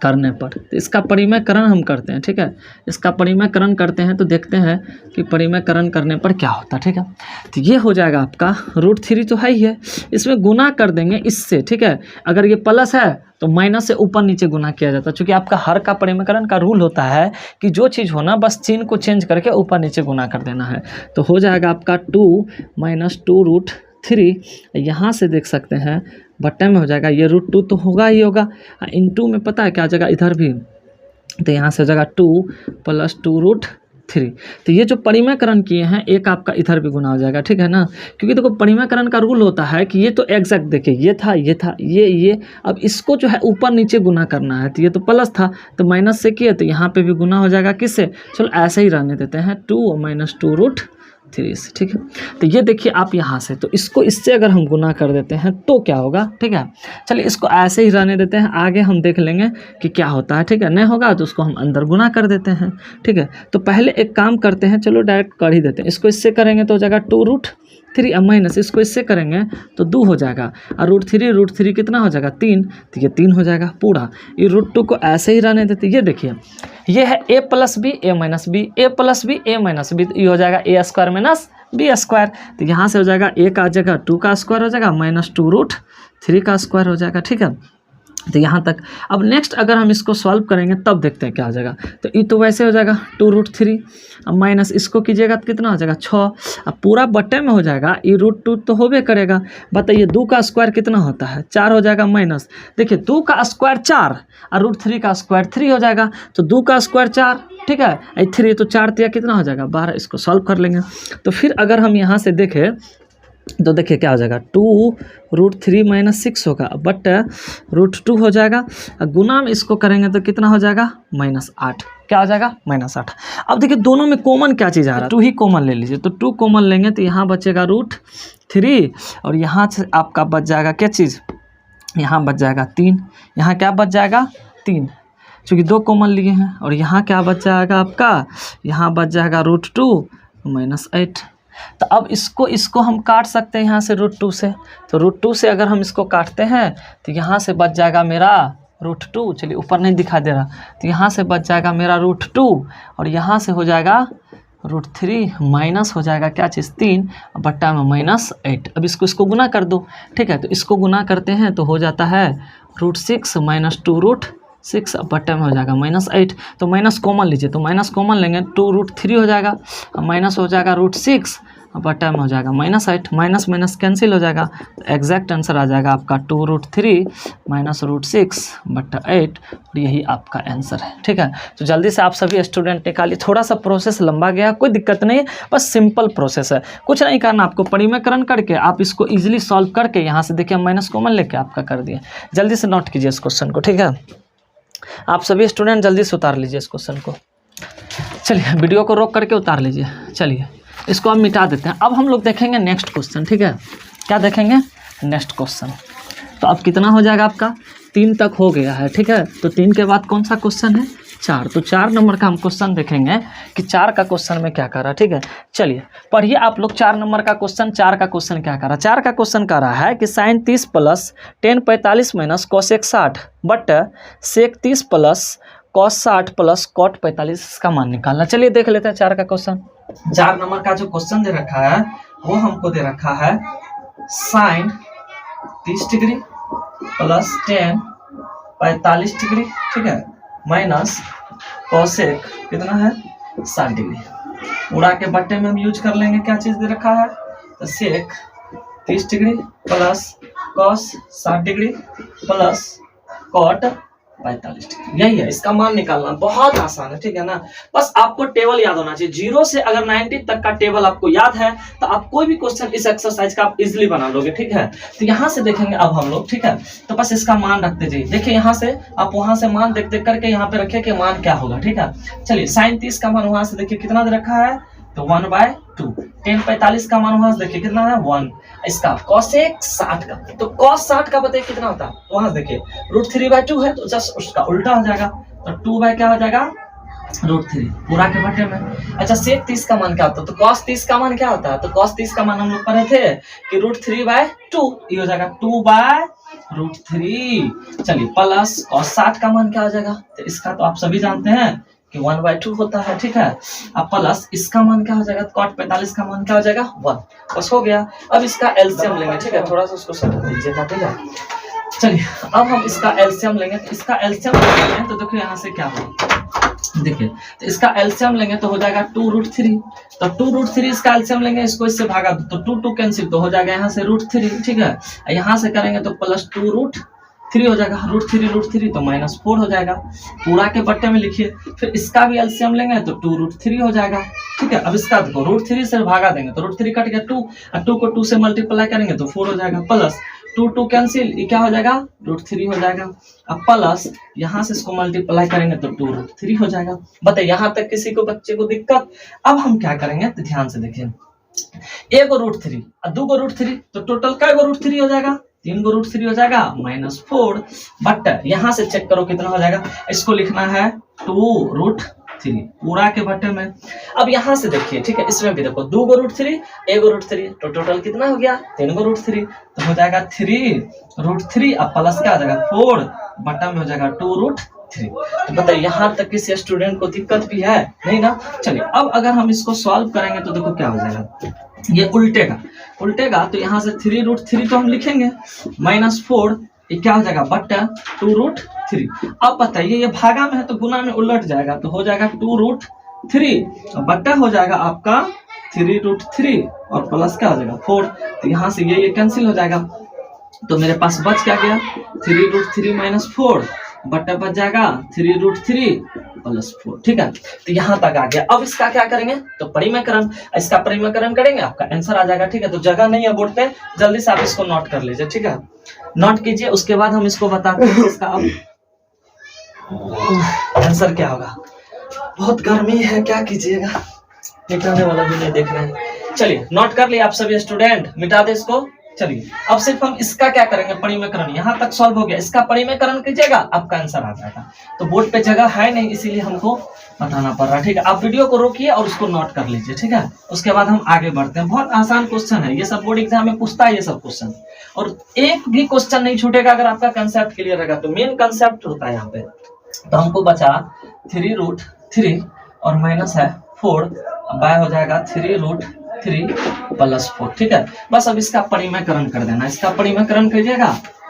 करने पर। तो इसका परिमेयकरण हम करते हैं, ठीक है। इसका परिमेयकरण करते हैं तो देखते हैं कि परिमेयकरण करने पर क्या होता है, ठीक है। तो ये हो जाएगा आपका √3 तो है ही है, इसमें गुना कर देंगे इससे, ठीक है। अगर ये प्लस है तो माइनस से ऊपर नीचे गुना किया जाता है, क्योंकि आपका हर का परिमेयकरण का रूल होता है कि जो चीज़ हो ना बस चिन्ह को चेंज करके ऊपर नीचे गुना कर देना है। तो हो जाएगा आपका 2 - 2√3। यहाँ से देख सकते हैं बट्टे में हो जाएगा, ये √2 तो होगा ही होगा, इनटू में पता है क्या जगह इधर भी, तो यहाँ से हो जाएगा 2 प्लस 2√3। तो ये जो परिमेयकरण किए हैं एक आपका इधर भी गुना हो जाएगा, ठीक है ना। क्योंकि देखो परिमेयकरण का रूल होता है कि ये तो एग्जैक्ट देखिए, ये था ये अब इसको जो है ऊपर नीचे गुना करना है। तो ये तो प्लस था तो माइनस से किए तो यहाँ पे भी गुना हो जाएगा किससे, चलो ऐसे ही रहने देते हैं 2 - 2√3, 3 से, ठीक है। तो ये देखिए आप यहाँ से, तो इसको इससे अगर हम गुना कर देते हैं तो क्या होगा, ठीक है। चलिए इसको ऐसे ही रहने देते हैं, आगे हम देख लेंगे कि क्या होता है, ठीक है। नहीं होगा तो उसको हम अंदर गुना कर देते हैं, ठीक है। तो पहले एक काम करते हैं, चलो डायरेक्ट कर ही देते हैं। इसको इससे करेंगे तो हो जाएगा 2√3, अब माइनस इसको इससे करेंगे तो 2 हो जाएगा, और √3 कितना हो जाएगा 3, तो ये 3 हो जाएगा पूरा। ये √2 को ऐसे ही रहने देते। ये देखिए ये है a + b a - b, a + b a - b, तो ये हो जाएगा a² - b²। तो यहाँ से हो जाएगा a का जगह 2 का स्क्वायर हो जाएगा माइनस 2√3 का स्क्वायर हो जाएगा, ठीक है। तो यहाँ तक। अब नेक्स्ट अगर हम इसको सॉल्व करेंगे तब देखते हैं क्या हो जाएगा। तो ये तो वैसे हो जाएगा 2√3, अब माइनस इसको कीजिएगा तो कितना हो जाएगा 6, अब पूरा बट्टे में हो जाएगा। ये √2 तो होबे करेगा। बताइए 2 का स्क्वायर कितना होता है 4 हो जाएगा माइनस। देखिए 2 का स्क्वायर 4 और √3 का स्क्वायर 3 हो जाएगा। तो 2 का स्क्वायर 4, ठीक है, 3 तो 4 तिया कितना हो जाएगा 12। इसको सॉल्व कर लेंगे। तो फिर अगर हम यहाँ से देखें तो देखिए क्या हो जाएगा 2√3 - 6 होगा, बट √2 हो जाएगा। गुना में इसको करेंगे तो कितना हो जाएगा -8। क्या हो जाएगा -8। अब देखिए दोनों में कॉमन क्या चीज़ आ रहा है, 2 ही कॉमन ले लीजिए। तो 2 कॉमन लेंगे तो यहाँ बचेगा √3, और यहाँ से आपका बच जाएगा क्या चीज़, यहाँ बच जाएगा 3, यहाँ क्या बच जाएगा 3, चूँकि 2 कॉमन लिए हैं। और यहाँ क्या बच जाएगा आपका, यहाँ बच जाएगा √2 - 8। तो अब इसको हम काट सकते हैं यहाँ से √2 से। तो √2 से अगर हम इसको काटते हैं तो यहाँ से बच जाएगा मेरा √2, चलिए ऊपर नहीं दिखा दे रहा, तो यहाँ से बच जाएगा मेरा √2, और यहाँ से हो जाएगा √3 माइनस हो जाएगा क्या चीज़ 3, बट्टा में -8। अब इसको गुना कर दो, ठीक है। तो इसको गुना करते हैं तो हो जाता है √6 - 2√6, अब बट्टे में हो जाएगा -8। तो माइनस कॉमन लीजिए, तो माइनस कॉमन लेंगे 2√3 हो जाएगा, माइनस हो जाएगा √6, बट्टा में हो जाएगा -8। माइनस माइनस कैंसिल हो जाएगा, तो एग्जैक्ट आंसर आ जाएगा आपका 2√3 - √6/8, और यही आपका आंसर है, ठीक है। तो जल्दी से आप सभी स्टूडेंट निकालिए। थोड़ा सा प्रोसेस लंबा गया, कोई दिक्कत नहीं है, बस सिंपल प्रोसेस है, कुछ नहीं करना आपको। परिमेयकरण करके आप इसको ईजिली सॉल्व करके यहाँ से देखिए माइनस कॉमन लेके आपका कर दिए। जल्दी से नोट कीजिए इस क्वेश्चन को, ठीक है। आप सभी स्टूडेंट जल्दी से उतार लीजिए इस क्वेश्चन को। चलिए वीडियो को रोक करके उतार लीजिए। चलिए इसको हम मिटा देते हैं। अब हम लोग देखेंगे नेक्स्ट क्वेश्चन, ठीक है। क्या देखेंगे नेक्स्ट क्वेश्चन। तो अब कितना हो जाएगा आपका 3 तक हो गया है, ठीक है। तो 3 के बाद कौन सा क्वेश्चन है 4। तो 4 नंबर का हम क्वेश्चन देखेंगे कि 4 का क्वेश्चन में क्या कर रहा है, ठीक है। चलिए पढ़िए आप लोग 4 नंबर का क्वेश्चन। 4 का क्वेश्चन क्या कर रहा है, 4 का क्वेश्चन कर रहा है कि sin 30 + tan 45 - cos 60 but sec 30 + cos 60 + cot 45 इसका मान निकालना। चलिए देख लेते हैं 4 का क्वेश्चन। 4 नंबर का जो क्वेश्चन दे रखा है वो हमको दे रखा है sin 30 डिग्री + tan 45 डिग्री, ठीक है, माइनस कोसेक कितना है 60 डिग्री। उड़ा के बट्टे में हम यूज कर लेंगे क्या चीज़ दे रखा है, तो सेक 30 degree + cos 60 degree + cot 45 degree. यही है, इसका मान निकालना बहुत आसान है, ठीक है ना। बस आपको टेबल याद होना चाहिए। 0 से अगर 90 तक का टेबल आपको याद है तो आप कोई भी क्वेश्चन इस एक्सरसाइज का आप इजीली बना लोगे, ठीक है। तो यहाँ से देखेंगे अब हम लोग, ठीक है। तो बस इसका मान रखते जाइए। देखिए यहाँ से आप वहां से मान देख देख करके यहाँ पे रखिए कि मान क्या होगा, ठीक है। चलिए sin 30 का मान वहां से देखिए कितना दे रखा है, तो 1/2। tan 45 का मान वहां से देखिए कितना है 1। इसका cosec 60 का, तो cos 60 का बताइए कितना होता है, वहां से देखिए √3/2 है, तो जस्ट उसका उल्टा हो जाएगा, तो 2 बाय क्या हो जाएगा √3 पूरा के बटे में। अच्छा sec 30 का मान क्या होता है, तो cos 30 का मान क्या होता है, तो cos 30 का मान हम लोग पढ़े थे कि √3/2, ये हो जाएगा 2/√3। चलिए प्लस cos 60 का मान क्या हो जाएगा, तो इसका तो आप सभी जानते हैं कि 1/2 होता है, ठीक है। अब प्लस इसका मान क्या हो जाएगा, cot 45 का मान क्या हो जाएगा 1। बस हो गया। अब इसका एलसीएम लेंगे, ठीक है। थोड़ा सा उसको समझ लीजिएगा, ठीक है। चलिए अब हम इसका एलसीएम लेंगे। तो इसका एलसीएम लेंगे तो देखिए यहाँ से क्या होगा, देखिए तो इसका एलसीएम लेंगे तो हो जाएगा 2√3। तो 2√3 इसका एलसीएम लेंगे, इसको इससे भागा दो तो 2 कैंसिल, तो हो जाएगा यहाँ से √3, ठीक है। यहाँ से करेंगे तो +2√3 हो जाएगा, √3 तो -4 हो जाएगा। पूरा के बट्टे में लिखिए। फिर इसका भी एलसीएम लेंगे तो 2√3 हो जाएगा, ठीक है। अब इसका देखो √3 से भागा देंगे तो √3 कट गया 2, और 2 को 2 से मल्टीप्लाई करेंगे तो 4 हो जाएगा, प्लस 2 कैंसिल, ये क्या हो जाएगा √3 हो जाएगा। अब प्लस यहाँ से इसको मल्टीप्लाई करेंगे तो 2√3 हो जाएगा। बताइए यहाँ तक किसी को बच्चे को दिक्कत। अब हम क्या करेंगे तो ध्यान से देखिए, एक रूट 3 और 2 रूट 3, तो टोटल कै गो रूट 3 हो जाएगा? 3 गो रूट 3 हो जाएगा -4, बट यहाँ से चेक करो कितना हो जाएगा। इसको लिखना है 2 रूट 3 पूरा के बटे में। अब यहाँ से देखिए, ठीक है, इसमें भी देखो 2 गो रूट 3, 1 गो रूट 3, तो टोटल कितना हो गया? 3 गो रूट 3, तो हो जाएगा 3 रूट 3 अब प्लस क्या हो जाएगा 4 बटा में हो जाएगा 2 रूट 3। तो बताइए यहाँ तक किसी स्टूडेंट को दिक्कत भी है नहीं ना? चलिए अब अगर हम इसको सॉल्व करेंगे तो देखो क्या हो जाएगा, ये उल्टेगा तो यहाँ से 3 रूट 3 तो हम लिखेंगे -4, ये क्या हो जाएगा बट्टा 2 रूट 3। अब बताइए ये भागा में है तो गुना में उलट जाएगा, तो हो जाएगा 2 रूट 3 बट्टा हो जाएगा आपका 3 रूट 3 और प्लस क्या हो जाएगा 4। तो यहाँ से ये कैंसिल हो जाएगा, तो मेरे पास बच क्या गया 3 रूट 3 -4 बट्टा बच जाएगा 3 रूट 3 प्लस 4। ठीक है, तो यहाँ तक आ गया। अब इसका क्या करेंगे, तो परिमेयकरण, इसका परिमेयकरण करेंगे, आपका आंसर आ जाएगा। ठीक है, तो जगह नहीं है बोर्ड पे, जल्दी से आप इसको नोट कर लीजिए। ठीक है, नोट कीजिए, उसके बाद हम इसको बताते हैं इसका अब आंसर क्या होगा। बहुत गर्मी है, क्या कीजिएगा, मिटाने वाला भी नहीं देख रहे हैं। चलिए नोट कर लिए आप सभी स्टूडेंट, मिटा दे इसको। चलिए अब सिर्फ हम इसका क्या करेंगे, परिमेयकरण। यहाँ तक सॉल्व हो गया, इसका परिमेयकरण कीजिएगा, आपका आंसर आ जाएगा। तो बोर्ड पे जगह है नहीं, इसीलिए हमको बताना पड़ रहा है। ठीक है, आप वीडियो को रोकिए और उसको नोट कर लीजिए। ठीक है, उसके बाद हम आगे बढ़ते हैं। बहुत आसान क्वेश्चन है, ये सब बोर्ड एग्जाम में पूछता है ये सब क्वेश्चन, और एक भी क्वेश्चन नहीं छूटेगा अगर आपका कंसेप्ट क्लियर रहेगा। तो मेन कंसेप्ट होता है यहाँ पे। तो हमको बचा 3 रूट 3 और माइनस है 4, बाय हो जाएगा 3 रूट 3 प्लस 4। ठीक है, बस अब इसका परिमेयकरण कर देना, इसका परिमेयकरण कीजिएगा,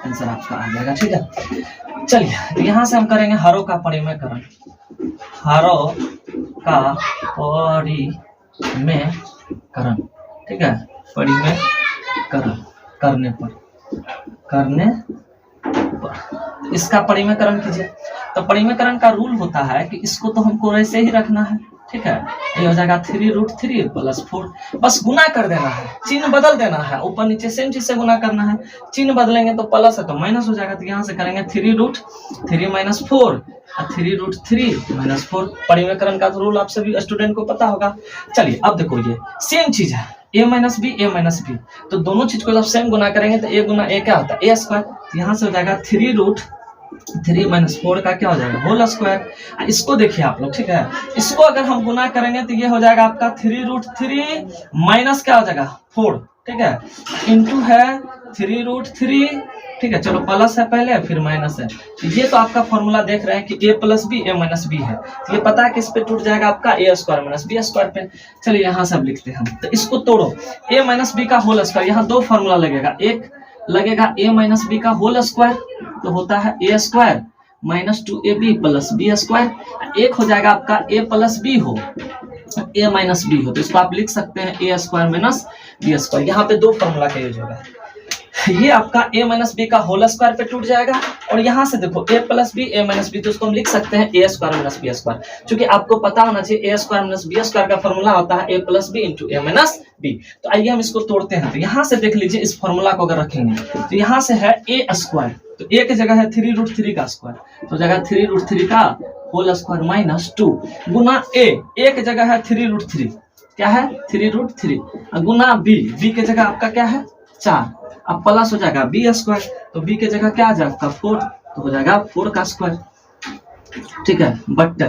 आंसर आपका आ जाएगा। ठीक है, चलिए तो यहाँ से हम करेंगे हरों का परिमेयकरण। हरों का परिमेयकरण, ठीक है, परिमेयकरण करने पर इसका परिमेयकरण कीजिए। तो परिमेयकरण का रूल होता है कि इसको तो हमको ऐसे ही रखना है। ठीक है, ये हो जाएगा 3 रूट 3 प्लस 4, बस गुना कर देना है, चिन्ह बदल देना है, ऊपर नीचे सेम चीज से गुना करना है। चिन्ह बदलेंगे तो प्लस है तो माइनस हो जाएगा। तो यहाँ से करेंगे 3 रूट 3 माइनस 4 और 3 रूट 3 माइनस 4। परिमेयकरण का तो रूल आप सभी स्टूडेंट को पता होगा। चलिए अब देखो, ये सेम चीज है, a माइनस बी, तो दोनों चीज को जब सेम गुना करेंगे तो a गुना a क्या होता है, a स्क्वायर। तो यहाँ से हो जाएगा 3 रूट 3 माइनस 4 का क्या हो जाएगा, होल स्क्वायर। इसको देखिए आप लोग, ठीक है, इसको अगर हम गुना करेंगे तो ये हो जाएगा आपका 3 रूट 3 माइनस क्या हो जाएगा 4। ठीक है, इंटू है 3 रूट 3। ठीक है, चलो प्लस है पहले फिर माइनस है। ये तो आपका फॉर्मूला देख रहे हैं कि a plus B a minus B है, तो ये पता है किस पे टूट जाएगा आपका a square minus B square पे। चलिए यहाँ से अब लिखते हैं हम, तो इसको तोड़ो, a माइनस बी का होल स्क्वायर, यहाँ दो फॉर्मूला लगेगा, एक लगेगा a माइनस बी का होल स्क्वायर, तो होता है a square minus 2ab plus B square. एक हो जाएगा आपका a प्लस बी हो, a माइनस बी हो, तो इसको आप लिख सकते हैं a square minus B square. यहाँ पे दो फॉर्मूला का यूज होगा, ये आपका a माइनस बी का होल स्क्वायर पे टूट जाएगा, और यहाँ से देखो a plus B a minus B, तो उसको हम लिख सकते हैं a square minus B square. क्योंकि आपको पता होना चाहिए a square minus B square का फॉर्मूला होता है a plus B into a minus B. तो आइए हम इसको तोड़ते हैं। तो यहाँ से देख लीजिए, इस फॉर्मूला को अगर रखेंगे तो यहाँ से है a स्क्वायर, तो a की जगह है 3 रूट 3 का स्क्वायर, तो जगह 3 रूट 3 का होल स्क्वायर माइनस 2 गुना a की जगह है 3 रूट 3, क्या है 3 रूट 3, गुना b की जगह आपका क्या है 4, अब प्लस हो जाएगा बी स्क्वायर, तो बी की जगह क्या आ जाएगा आपका 4, तो हो जाएगा 4 का स्क्वायर। ठीक है, बट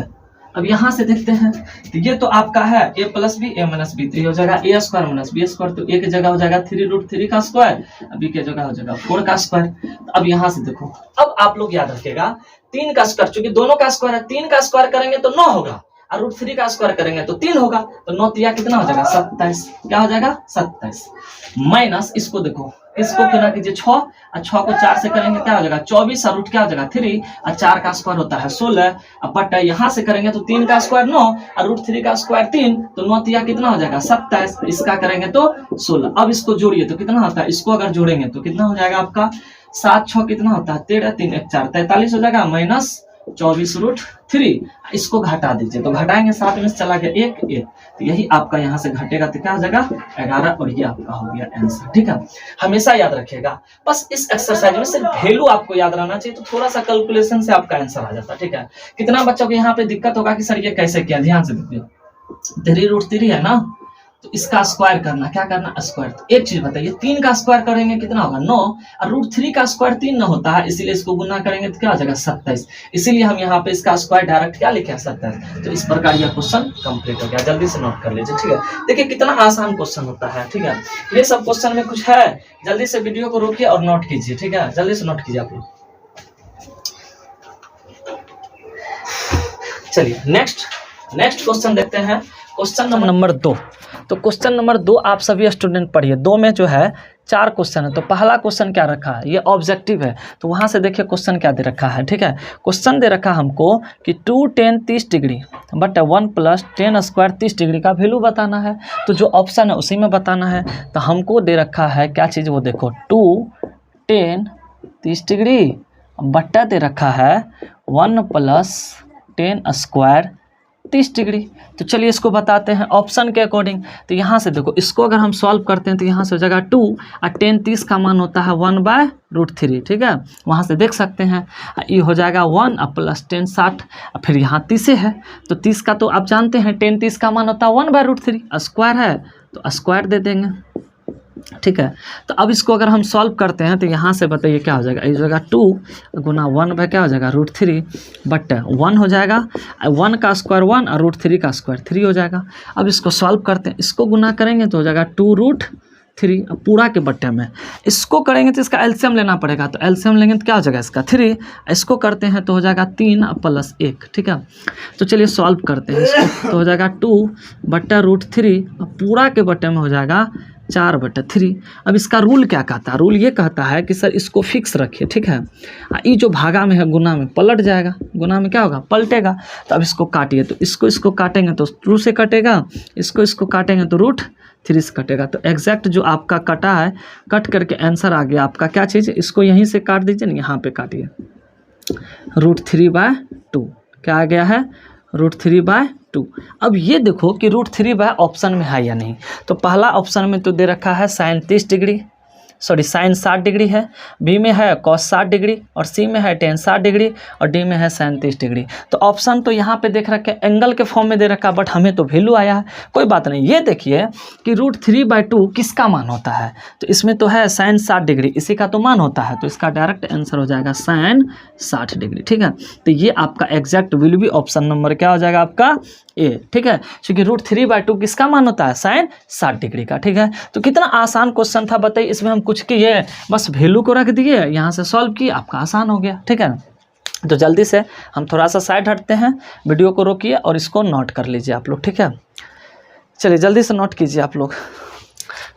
अब यहाँ से देखते हैं, तो ये तो आपका है a plus B a minus B, तो ये हो जाएगा a square minus B square, तो a की जगह हो जाएगा 3 रूट 3 का स्क्वायर, b की जगह हो जाएगा 4 का स्क्वायर। तो अब यहाँ से देखो, अब आप लोग याद रखिएगा 3 का स्क्वायर, चूंकि दोनों का स्क्वायर है, 3 का स्क्वायर करेंगे तो 9 होगा, और रूट 3 का स्क्वायर करेंगे तो 3 होगा, तो 9 तिया कितना हो जाएगा 27, क्या हो जाएगा 27, माइनस इसको देखो, इसको कितना कीजिए 6, और 6 को 4 से करेंगे क्या हो जाएगा 24, और रूट क्या हो जाएगा 3, और 4 का स्क्वायर होता है 16, अब बट यहाँ से करेंगे तो 3 का स्क्वायर 9 और रूट 3 का स्क्वायर 3, तो 9 तिया कितना हो जाएगा 27, इसका करेंगे तो 16। अब इसको जोड़िए तो कितना होता है, इसको अगर जोड़ेंगे तो कितना हो जाएगा आपका 7 6 कितना होता है 13, 3 1 4 43 हो जाएगा, माइनस 24 रूट 3। इसको घटा दीजिए, तो घटाएंगे 7 में से चला गया 1 1, तो यही आपका यहाँ से घटेगा तो क्या हो जाएगा 11, और ये आपका हो गया आंसर। ठीक है, हमेशा याद रखिएगा, बस इस एक्सरसाइज में सिर्फ वैल्यू आपको याद रहना चाहिए, तो थोड़ा सा कैलकुलेशन से आपका आंसर आ जाता है। ठीक है, कितना बच्चों को यहाँ पे दिक्कत होगा कि सर ये कैसे किया, ध्यान से देखिए 3 रूट 3 है ना, तो इसका स्क्वायर करना, क्या करना, स्क्वायर। तो एक चीज बताइए, 3 का स्क्वायर करेंगे कितना होगा, 9, और √3 का स्क्वायर 3 न होता है, इसीलिए इसको गुना करेंगे तो क्या हो जाएगा, 27। इसीलिए हम यहाँ पे इसका स्क्वायर डायरेक्ट क्या लिखे हैं, 27। तो इस प्रकार यह क्वेश्चन कंप्लीट हो गया। जल्दी से नोट कर लीजिए, ठीक है। देखिए कितना आसान क्वेश्चन होता है, ठीक है। ये सब क्वेश्चन में कुछ है, जल्दी से वीडियो को रोकिए और नोट कीजिए, ठीक है। जल्दी से नोट कीजिए आप लोग। चलिए नेक्स्ट क्वेश्चन देखते हैं। Question number 2। तो क्वेश्चन नंबर 2 आप सभी स्टूडेंट पढ़िए। 2 में जो है 4 क्वेश्चन है। तो पहला क्वेश्चन क्या रखा है, ये ऑब्जेक्टिव है। तो वहाँ से देखिए क्वेश्चन क्या दे रखा है, ठीक है। क्वेश्चन दे रखा हमको कि 2 tan 30 degree but 1 + tan square 30 degree का वैल्यू बताना है। तो जो ऑप्शन है उसी में बताना है। तो हमको दे रखा है क्या चीज़, वो देखो 2 tan 30 डिग्री बट्टा दे रखा है 1 + tan स्क्वायर 30 डिग्री। तो चलिए इसको बताते हैं ऑप्शन के अकॉर्डिंग। तो यहाँ से देखो, इसको अगर हम सॉल्व करते हैं तो यहाँ से हो जाएगा 2 और tan 30 का मान होता है 1/√3, ठीक है। वहाँ से देख सकते हैं ये हो जाएगा 1 और प्लस tan 60, फिर यहाँ 30 है। तो 30 का तो आप जानते हैं tan 30 का मान होता है 1/√3, स्क्वायर है तो स्क्वायर दे देंगे, ठीक है। तो अब इसको अगर हम सॉल्व करते हैं तो यहाँ से बताइए क्या हो जाएगा, इस जगह 2 गुना 1 क्या हो जाएगा, √3 बट 1 हो जाएगा। 1 का स्क्वायर 1 और √3 का स्क्वायर 3 हो जाएगा। अब इसको सॉल्व करते हैं, इसको गुना करेंगे तो हो जाएगा 2√3 पूरा के बट्टे में। इसको करेंगे तो इसका एलसीएम लेना पड़ेगा। तो एलसीएम लेंगे तो क्या हो जाएगा, इसका 3। इसको करते हैं तो हो जाएगा 3 + 1, ठीक है। तो चलिए सॉल्व करते हैं इसको। तो हो जाएगा 2 बट्टा √3 पूरा के बट्टे में हो जाएगा 4/3। अब इसका रूल क्या कहता है, रूल ये कहता है कि सर इसको फिक्स रखिए, ठीक है। ये जो भागा में है गुना में पलट जाएगा, गुना में क्या होगा, पलटेगा। तो अब इसको काटिए, तो इसको काटेंगे तो 2 से कटेगा, इसको काटेंगे तो √3 से कटेगा। तो एग्जैक्ट जो आपका कटा है, कट करके आंसर आ गया आपका क्या चीज़, इसको यहीं से काट दीजिए, यहाँ पे काटिए, √3/2 क्या आ गया है, √3/2। अब ये देखो कि √3 ऑप्शन में है या नहीं। तो पहला ऑप्शन में तो दे रखा है sin 30 degree, sorry sin 60 degree है, बी में है cos 60 डिग्री, और सी में है tan 60 डिग्री, और डी में है sin 30 डिग्री। तो ऑप्शन तो यहाँ पे देख रखे एंगल के फॉर्म में दे रखा, बट हमें तो वैल्यू आया है, कोई बात नहीं। ये देखिए कि √3/2 किसका मान होता है, तो इसमें तो है sin 60 डिग्री, इसी का तो मान होता है। तो इसका डायरेक्ट आंसर हो जाएगा sin 60 डिग्री, ठीक है। तो ये आपका exact will be option number क्या हो जाएगा आपका ए, ठीक है। क्योंकि √3/2 किसका मान होता है, sin 60 डिग्री का, ठीक है। तो कितना आसान क्वेश्चन था बताइए। इसमें हम कुछ किए, बस वैल्यू को रख दिए, यहाँ से सॉल्व किए, आपका आसान हो गया, ठीक है। तो जल्दी से हम थोड़ा सा साइड हटते हैं, वीडियो को रोकिए और इसको नोट कर लीजिए आप लोग, ठीक है। चलिए जल्दी से नोट कीजिए आप लोग।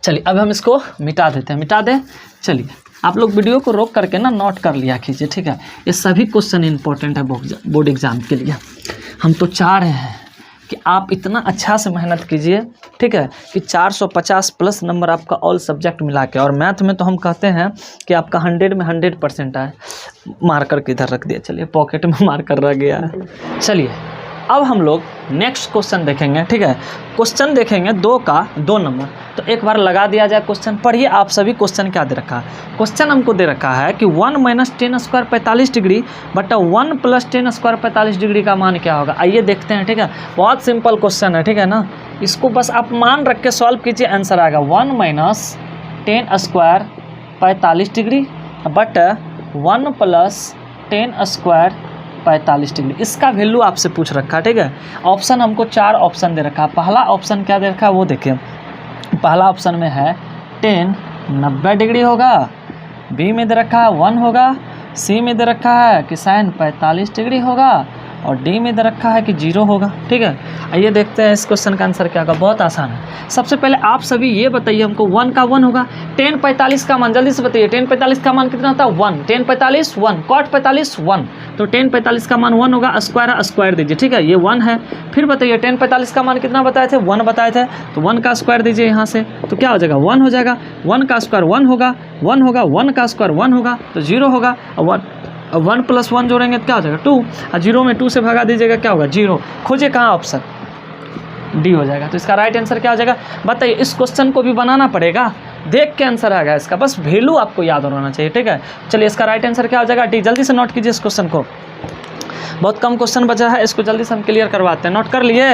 चलिए अब हम इसको मिटा देते हैं, मिटा दें। चलिए आप लोग वीडियो को रोक करके ना नोट कर लिया कीजिए, ठीक है। ये सभी क्वेश्चन इंपॉर्टेंट है बोर्ड एग्जाम के लिए। हम तो चाह रहे हैं कि आप इतना अच्छा से मेहनत कीजिए, ठीक है, कि 450+ नंबर आपका ऑल सब्जेक्ट मिला के। और मैथ में तो हम कहते हैं कि आपका 100 में 100% आए। मार्कर किधर रख दिया, चलिए पॉकेट में मार्कर रह गया है। चलिए अब हम लोग नेक्स्ट क्वेश्चन देखेंगे, ठीक है। क्वेश्चन देखेंगे 2 का 2 नंबर। तो एक बार लगा दिया जाए क्वेश्चन, पढ़िए आप सभी। क्वेश्चन क्या दे रखा है, क्वेश्चन हमको दे रखा है कि 1 - tan square 45 degree but 1 + tan square 45 degree का मान क्या होगा। आइए देखते हैं, ठीक है। बहुत सिंपल क्वेश्चन है, ठीक है ना। इसको बस आप मान रख के सॉल्व कीजिए, आंसर आएगा 1 - tan square 45 degree but 1 + tan square 45 degree. इसका वैल्यू आपसे पूछ रखा है, ठीक है। ऑप्शन हमको 4 ऑप्शन दे रखा है। पहला ऑप्शन क्या दे रखा है वो देखिए। पहला ऑप्शन में है tan 90 डिग्री होगा, बी में दे रखा है 1 होगा, सी में दे रखा है कि sin 45 डिग्री होगा, और डी में दे रखा है कि 0 होगा, ठीक है। आइए देखते हैं इस क्वेश्चन का आंसर क्या होगा। बहुत आसान है। सबसे पहले आप सभी ये बताइए हमको 1 का 1 होगा, tan 45 का मान जल्दी से बताइए। tan 45 का मान कितना होता है 1, tan 45 1, cot 45 1। तो tan 45 का मान 1 होगा, स्क्वायर दीजिए, ठीक है। ये 1 है। फिर बताइए tan 45 का मान कितना बताए थे, 1 बताए थे। तो 1 का स्क्वायर दीजिए यहाँ से, तो क्या हो जाएगा 1 हो जाएगा। 1 का स्क्वायर 1 होगा, 1 होगा, 1 का स्क्वायर 1 होगा तो 0 होगा। और 1 + 1 जोड़ेंगे तो क्या हो जाएगा 2, और 0 में 2 से भगा दीजिएगा क्या होगा 0। खोजिए कहाँ ऑप्शन, डी हो जाएगा। तो इसका राइट आंसर क्या हो जाएगा बताइए। इस क्वेश्चन को भी बनाना पड़ेगा, देख के आंसर आएगा इसका, बस वैल्यू आपको याद होना चाहिए, ठीक है। चलिए इसका राइट आंसर क्या हो जाएगा डी। जल्दी से नोट कीजिए इस क्वेश्चन को, बहुत कम क्वेश्चन बचा है, इसको जल्दी से हम क्लियर करवाते हैं। नोट कर लिए,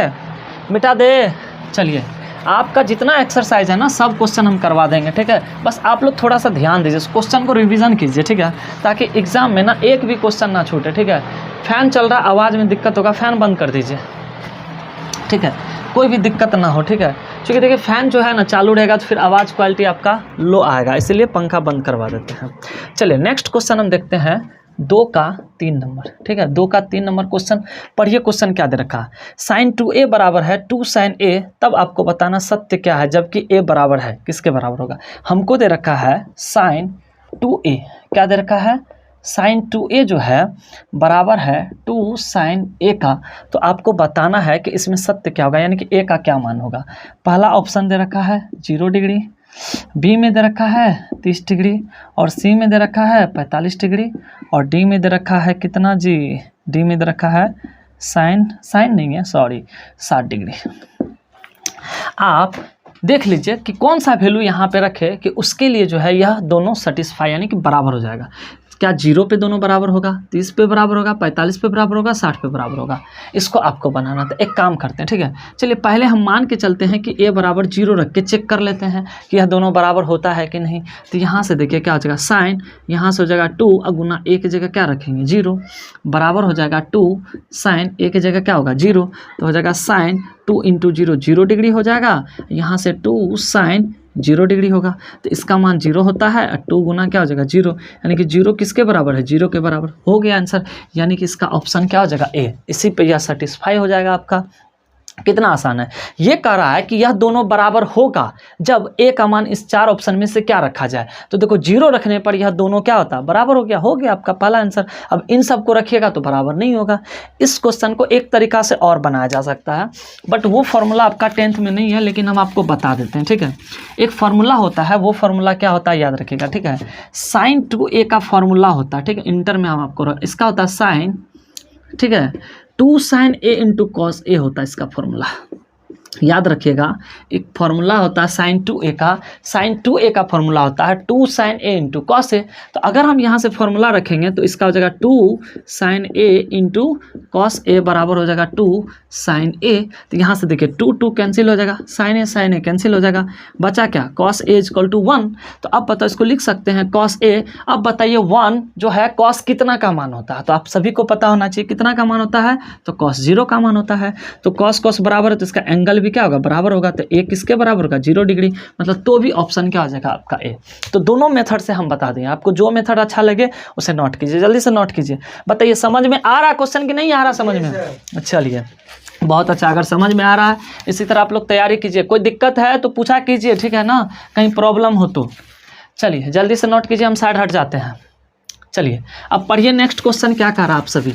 मिटा दे। चलिए आपका जितना एक्सरसाइज है ना सब क्वेश्चन हम करवा देंगे, ठीक है। बस आप लोग थोड़ा सा ध्यान दीजिए, उस क्वेश्चन को रिवीजन कीजिए, ठीक है, ताकि एग्जाम में ना एक भी क्वेश्चन ना छूटे, ठीक है। फैन चल रहा, आवाज़ में दिक्कत होगा, फ़ैन बंद कर दीजिए, ठीक है, कोई भी दिक्कत ना हो, ठीक है। क्योंकि देखिए फ़ैन जो है ना चालू रहेगा तो फिर आवाज़ क्वालिटी आपका लो आएगा, इसलिए पंखा बंद करवा देते हैं। चलिए नेक्स्ट क्वेश्चन हम देखते हैं 2 का 3 नंबर, ठीक है। 2 का 3 नंबर क्वेश्चन पढ़िए। क्वेश्चन क्या दे रखा है, sin 2a बराबर है 2 sin a, तब आपको बताना सत्य क्या है जबकि a बराबर है, किसके बराबर होगा। हमको दे रखा है sin 2a, क्या दे रखा है, sin 2a जो है बराबर है 2 sin a का, तो आपको बताना है कि इसमें सत्य क्या होगा, यानी कि a का क्या मान होगा। पहला ऑप्शन दे रखा है 0 डिग्री, बी में दे रखा है 30 डिग्री, और सी में दे रखा है 45 डिग्री, और डी में दे रखा है कितना जी, डी में दे रखा है साइन नहीं है, सॉरी 60 डिग्री। आप देख लीजिए कि कौन सा वैल्यू यहाँ पे रखे कि उसके लिए जो है यह दोनों सेटिस्फाई यानी कि बराबर हो जाएगा। क्या 0 पे दोनों बराबर होगा, 30 पे बराबर होगा, 45 पे बराबर होगा, 60 पे बराबर होगा, इसको आपको बनाना था। एक काम करते हैं, ठीक है, चलिए पहले हम मान के चलते हैं कि a बराबर 0 रख के चेक कर लेते हैं कि यह दोनों बराबर होता है कि नहीं। तो यहाँ से देखिए क्या हो जाएगा, साइन यहाँ से हो जाएगा 2 और गुना a की जगह क्या रखेंगे 0, बराबर हो जाएगा 2 साइन a की जगह क्या होगा 0, तो हो जाएगा साइन 2 इंटू 0 0 डिग्री हो जाएगा, यहाँ से 2 साइन 0 डिग्री होगा, तो इसका मान 0 होता है, और 2 गुना क्या हो जाएगा 0, यानी कि 0 किसके बराबर है, 0 के बराबर हो गया आंसर। यानी कि इसका ऑप्शन क्या हो जाएगा ए, इसी पे यह सेटिस्फाई हो जाएगा आपका। कितना आसान है, ये कह रहा है कि यह दोनों बराबर होगा जब ए का मान इस 4 ऑप्शन में से क्या रखा जाए। तो देखो 0 रखने पर यह दोनों क्या होता है, बराबर हो गया आपका पहला आंसर। अब इन सब को रखिएगा तो बराबर नहीं होगा। इस क्वेश्चन को एक तरीका से और बनाया जा सकता है, बट वो फॉर्मूला आपका 10th में नहीं है, लेकिन हम आपको बता देते हैं, ठीक है। एक फार्मूला होता है, वो फार्मूला क्या होता है याद रखिएगा, ठीक है। sin 2a का फार्मूला होता है, ठीक है, इंटर में हम आपको इसका होता है साइन, ठीक है, 2 sin a into cos A होता है इसका फॉर्मूला, याद रखिएगा। एक फार्मूला होता है sin 2a का फार्मूला होता है 2 sin a into cos A. तो अगर हम यहाँ से फार्मूला रखेंगे तो इसका हो जाएगा 2 sin a into cos A बराबर हो जाएगा 2 sin a। तो यहाँ से देखिए 2 कैंसिल हो जाएगा, sin a कैंसिल हो जाएगा, बचा क्या cos a इक्वल टू 1। तो अब बताओ इसको लिख सकते हैं cos a। अब बताइए 1 जो है cos कितना का मान होता है, तो आप सभी को पता होना चाहिए कितना का मान होता है, तो cos 0 का मान होता है। तो cos बराबर है तो इसका एंगल क्या होगा, बराबर होगा, तो ए किसके बराबर होगा 0 डिग्री, मतलब तो भी ऑप्शन क्या हो जाएगा आपका ए। तो दोनों मेथड से हम बता दें, आपको जो मेथड अच्छा लगे उसे नोट कीजिए, जल्दी से नोट कीजिए। बताइए समझ में आ रहा है क्वेश्चन कि नहीं आ रहा समझ में, चलिए बहुत अच्छा। अगर समझ में आ रहा है इसी तरह आप लोग तैयारी कीजिए, कोई दिक्कत है तो पूछा कीजिए, ठीक है ना, कहीं प्रॉब्लम हो तो। चलिए जल्दी से नोट कीजिए, हम साइड हट जाते हैं। चलिए अब पढ़िए नेक्स्ट क्वेश्चन क्या कह रहा है आप सभी,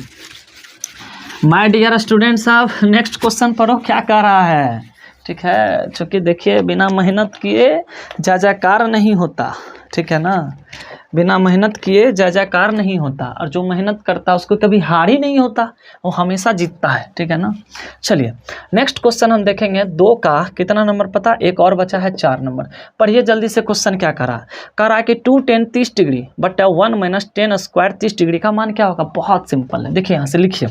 माय डियर स्टूडेंट्स। आप नेक्स्ट क्वेश्चन पढ़ो क्या कह रहा है, ठीक है। चूँकि देखिए बिना मेहनत किए जयकार नहीं होता, ठीक है ना, बिना मेहनत किए जयकार नहीं होता, और जो मेहनत करता है उसको कभी हार ही नहीं होता, वो हमेशा जीतता है, ठीक है ना। चलिए नेक्स्ट क्वेश्चन हम देखेंगे 2 का कितना नंबर पता, एक और बचा है 4 नंबर। पढ़िए जल्दी से क्वेश्चन क्या कह रहा है कि 2 tan 30 degree but 1 minus ten square 30 degree का मान क्या होगा। बहुत सिंपल है, देखिए यहाँ से लिखिए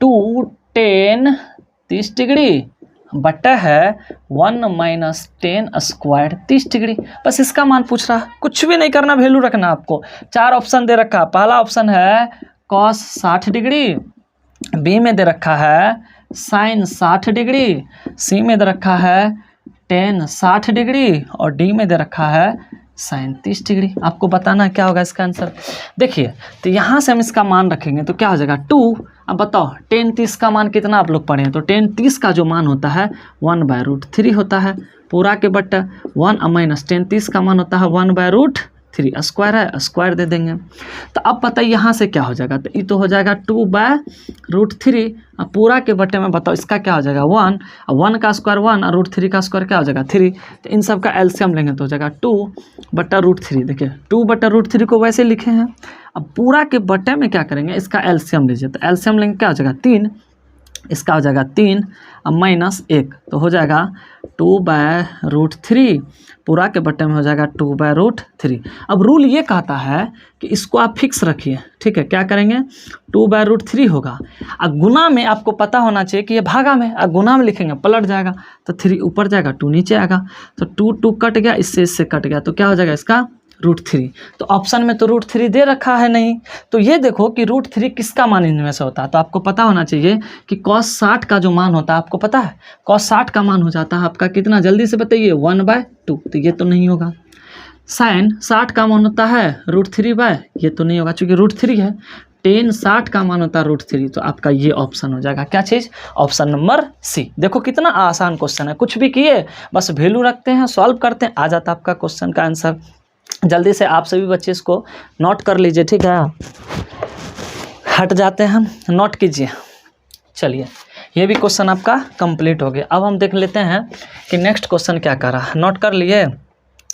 2 tan 30 डिग्री बटा है 1 माइनस टेन स्क्वायर 30 डिग्री, बस इसका मान पूछ रहा है, कुछ भी नहीं करना, वैल्यू रखना आपको। 4 ऑप्शन दे रखा, पहला ऑप्शन है cos 60 डिग्री, बी में दे रखा है sin 60 डिग्री, सी में दे रखा है tan 60 डिग्री, और डी में दे रखा है sin 30 डिग्री। आपको बताना है क्या होगा इसका आंसर। देखिए तो यहाँ से हम इसका मान रखेंगे तो क्या हो जाएगा 2। अब बताओ tan 30 का मान कितना आप लोग पढ़े हैं, तो tan 30 का जो मान होता है 1/√3 होता है, पूरा के बट्टा 1 माइनस tan 30 का मान होता है 1/√3, स्क्वायर है स्क्वायर दे देंगे। तो अब पता है यहाँ से क्या हो जाएगा, तो ये तो हो जाएगा 2/√3, अब पूरा के बट्टे में बताओ इसका क्या हो जाएगा 1, और 1 का स्क्वायर 1 और √3 का स्क्वायर क्या हो जाएगा 3। तो इन सब का एलसीएम लेंगे तो हो जाएगा 2/√3। देखिए 2/√3 को वैसे लिखे हैं, अब पूरा के बट्टे में क्या करेंगे इसका एलसीएम लीजिए, तो एलसीएम लेंगे क्या हो जाएगा 3, इसका हो जाएगा 3 अब -1 तो हो जाएगा 2/√3 पूरा के बटे में हो जाएगा 2/√3। अब रूल ये कहता है कि इसको आप फिक्स रखिए, ठीक है। क्या करेंगे, 2/√3 होगा। अब गुना में आपको पता होना चाहिए कि ये भागा में, अब गुना में लिखेंगे पलट जाएगा तो 3 ऊपर जाएगा 2 नीचे आएगा, तो 2 कट गया, इससे कट गया, तो क्या हो जाएगा इसका √3। तो ऑप्शन में तो √3 दे रखा है नहीं, तो ये देखो कि √3 किसका मान इनमें से होता है। तो आपको पता होना चाहिए कि cos 60 का जो मान होता है, आपको पता है cos 60 का मान हो जाता है आपका कितना, जल्दी से बताइए, 1/2। तो ये तो नहीं होगा। sin 60 का मान होता है √3/, ये तो नहीं होगा चूँकि √3 है। tan 60 का मान होता है √3, तो आपका ये ऑप्शन हो जाएगा क्या चीज़, ऑप्शन नंबर सी। देखो कितना आसान क्वेश्चन है, कुछ भी किए बस वैल्यू रखते हैं, सॉल्व करते हैं, आ जाता है आपका क्वेश्चन का आंसर। जल्दी से आप सभी बच्चे इसको नोट कर लीजिए, ठीक है। हट जाते हैं हम, नोट कीजिए। चलिए ये भी क्वेश्चन आपका कंप्लीट हो गया। अब हम देख लेते हैं कि नेक्स्ट क्वेश्चन क्या कर रहा है, नोट कर लिए।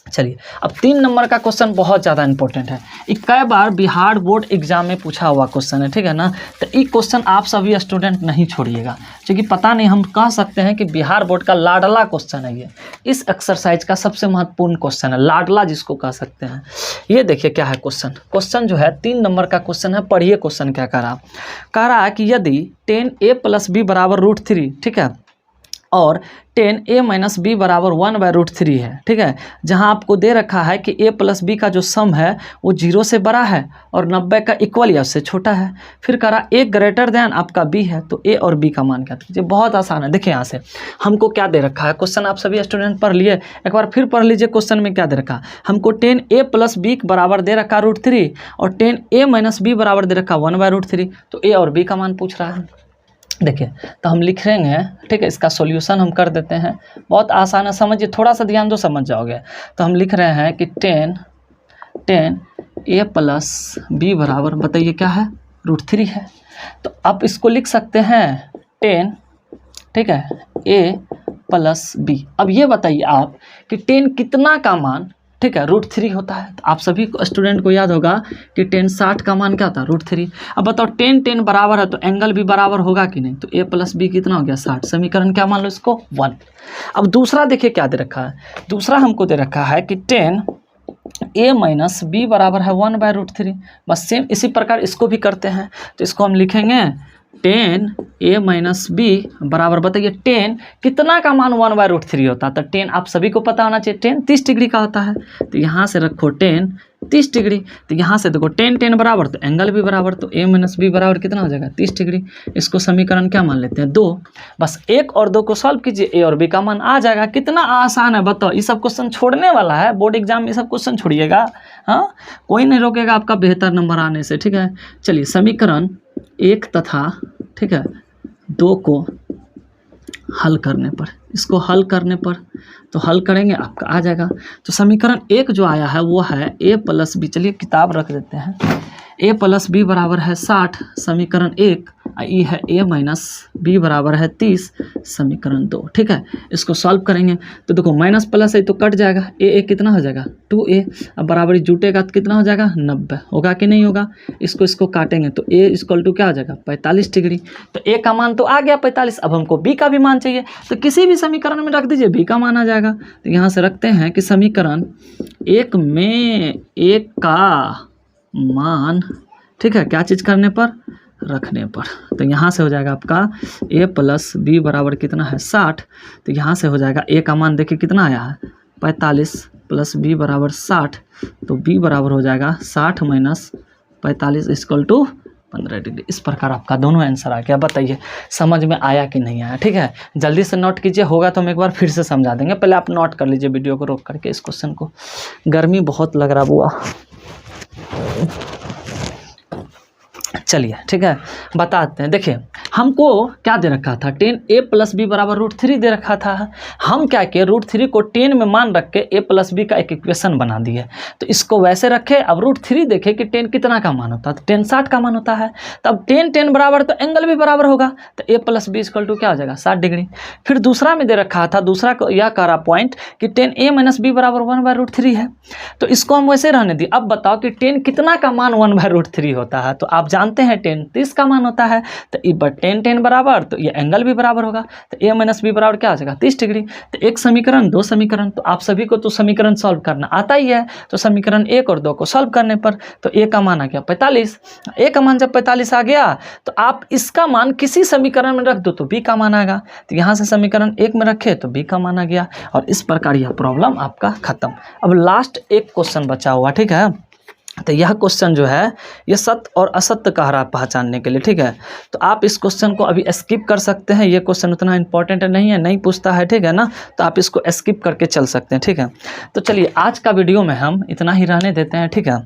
चलिए अब 3 नंबर का क्वेश्चन बहुत ज़्यादा इंपॉर्टेंट है, कई बार बिहार बोर्ड एग्जाम में पूछा हुआ क्वेश्चन है, ठीक है ना। तो ये क्वेश्चन आप सभी स्टूडेंट नहीं छोड़िएगा, क्योंकि पता नहीं, हम कह सकते हैं कि बिहार बोर्ड का लाडला क्वेश्चन है ये, इस एक्सरसाइज का सबसे महत्वपूर्ण क्वेश्चन है, लाडला जिसको कह सकते हैं। ये देखिए क्या है क्वेश्चन जो है 3 नंबर का क्वेश्चन है। पढ़िए क्वेश्चन क्या कह रहा है कि यदि tan a + b = √3, ठीक है, और tan a - b = 1/√3 है, ठीक है। जहां आपको दे रखा है कि a + b का जो सम है वो 0 से बड़ा है और 90 का इक्वल या उससे छोटा है। फिर कह रहा a > आपका b है, तो a और b का मान क्या कीजिए। बहुत आसान है, देखिए यहाँ से हमको क्या दे रखा है, क्वेश्चन आप सभी स्टूडेंट पढ़ लिए, एक बार फिर पढ़ लीजिए। क्वेश्चन में क्या दे रखा है, हमको tan a + b बराबर दे रखा √3 और tan a - b बराबर दे रखा 1/√3, तो a और b का मान पूछ रहा है। देखिए तो हम लिख रहे हैं, ठीक है, इसका सॉल्यूशन हम कर देते हैं, बहुत आसान है, समझिए, थोड़ा सा ध्यान दो समझ जाओगे। तो हम लिख रहे हैं कि tan a + b बराबर, बताइए क्या है, √3 है। तो आप इसको लिख सकते हैं tan, ठीक है, a + b। अब ये बताइए आप कि tan कितना का मान, ठीक है, √3 होता है। तो आप सभी स्टूडेंट को याद होगा कि tan 60 का मान क्या था, √3। अब बताओ tan बराबर है तो एंगल भी बराबर होगा कि नहीं, तो a + b कितना हो गया 60। समीकरण क्या मान लो इसको, 1। अब दूसरा देखिए क्या दे रखा है, दूसरा हमको दे रखा है कि tan a - b बराबर है 1/√3। बस सेम इसी प्रकार इसको भी करते हैं, तो इसको हम लिखेंगे tan a - b बराबर, बताइए tan कितना का मान 1/√3 होता है। तो tan आप सभी को पता होना चाहिए, tan 30 डिग्री का होता है। तो यहाँ से रखो tan 30 डिग्री, तो यहाँ से देखो tan बराबर, तो एंगल भी बराबर, तो a - b बराबर कितना हो जाएगा 30 डिग्री। इसको समीकरण क्या मान लेते हैं, 2। बस 1 और 2 को सॉल्व कीजिए, a और b का मान आ जाएगा। कितना आसान है बताओ, ये सब क्वेश्चन छोड़ने वाला है बोर्ड एग्जाम में, ये सब क्वेश्चन छोड़िएगा, हाँ, कोई नहीं रोकेगा आपका बेहतर नंबर आने से, ठीक है। चलिए समीकरण 1 तथा, ठीक है, 2 को हल करने पर, इसको हल करने पर, तो हल करेंगे आपका आ जाएगा। तो समीकरण 1 जो आया है वो है a + b, चलिए किताब रख देते हैं, a + b बराबर है 60, समीकरण 1, ये है a - b बराबर है 30, समीकरण 2, ठीक है। इसको सॉल्व करेंगे तो देखो माइनस प्लस है तो कट जाएगा, a कितना हो जाएगा 2a, अब बराबरी जुटेगा तो कितना हो जाएगा 90, होगा कि नहीं होगा। इसको काटेंगे तो a = क्या हो जाएगा 45 डिग्री। तो a का मान तो आ गया 45, अब हमको b का भी मान चाहिए, तो किसी भी समीकरण में रख दीजिए, b का मान आ जाएगा। तो यहाँ से रखते हैं कि समीकरण 1 में 1 का मान, ठीक है, क्या चीज़ करने पर, रखने पर। तो यहाँ से हो जाएगा आपका a + b बराबर कितना है 60। तो यहाँ से हो जाएगा a का मान देखिए कितना आया है 45 + b बराबर 60, तो b बराबर हो जाएगा 60 - 45 = 15 डिग्री। इस प्रकार आपका दोनों आंसर आ गया। बताइए समझ में आया कि नहीं आया, ठीक है। जल्दी से नोट कीजिए, होगा तो हम एक बार फिर से समझा देंगे, पहले आप नोट कर लीजिए वीडियो को रोक करके इस क्वेश्चन को। गर्मी बहुत लग रहा बुआ। चलिए ठीक है, बताते हैं। देखिए हमको क्या दे रखा था, tan a + b बराबर √3 दे रखा था। हम क्या किए, √3 को tan में मान रख के a + b का एक इक्वेशन बना दिए। तो इसको वैसे रखे, अब √3 देखे कि tan कितना का मान होता है, तो tan 60 का मान होता है। तब tan बराबर तो एंगल भी बराबर होगा, तो a + b = क्या हो जाएगा 60 डिग्री। फिर दूसरा में दे रखा था, दूसरा को यह कह रहा पॉइंट कि tan a - b बराबर 1/√3 है। तो इसको हम वैसे रहने दिए। अब बताओ कि tan कितना का मान 1/√3 होता है। तो आप जानते जानते हैं 10, तो इसका मान होता है तो ई बट 10 बराबर, तो ये एंगल भी बराबर होगा, तो ए माइनस बी बराबर क्या हो जाएगा 30 डिग्री। तो एक समीकरण, दो समीकरण, तो आप सभी को तो समीकरण सॉल्व करना आता ही है, तो समीकरण 1 और 2 को सॉल्व करने पर तो ए का मान आ गया 45। ए का मान जब 45 आ गया तो आप इसका मान किसी समीकरण में रख दो तो बी का मान आएगा, तो यहाँ से समीकरण 1 में रखे तो बी का मान आ गया, और इस प्रकार यह प्रॉब्लम आपका खत्म। अब लास्ट एक क्वेश्चन बचा हुआ, ठीक है, तो यह क्वेश्चन जो है ये सत्य और असत्य कह रहा है पहचानने के लिए, ठीक है। तो आप इस क्वेश्चन को अभी स्किप कर सकते हैं, ये क्वेश्चन उतना इंपॉर्टेंट नहीं है, नहीं पूछता है, ठीक है ना, तो आप इसको स्किप करके चल सकते हैं, ठीक है। तो चलिए आज का वीडियो में हम इतना ही रहने देते हैं, ठीक है।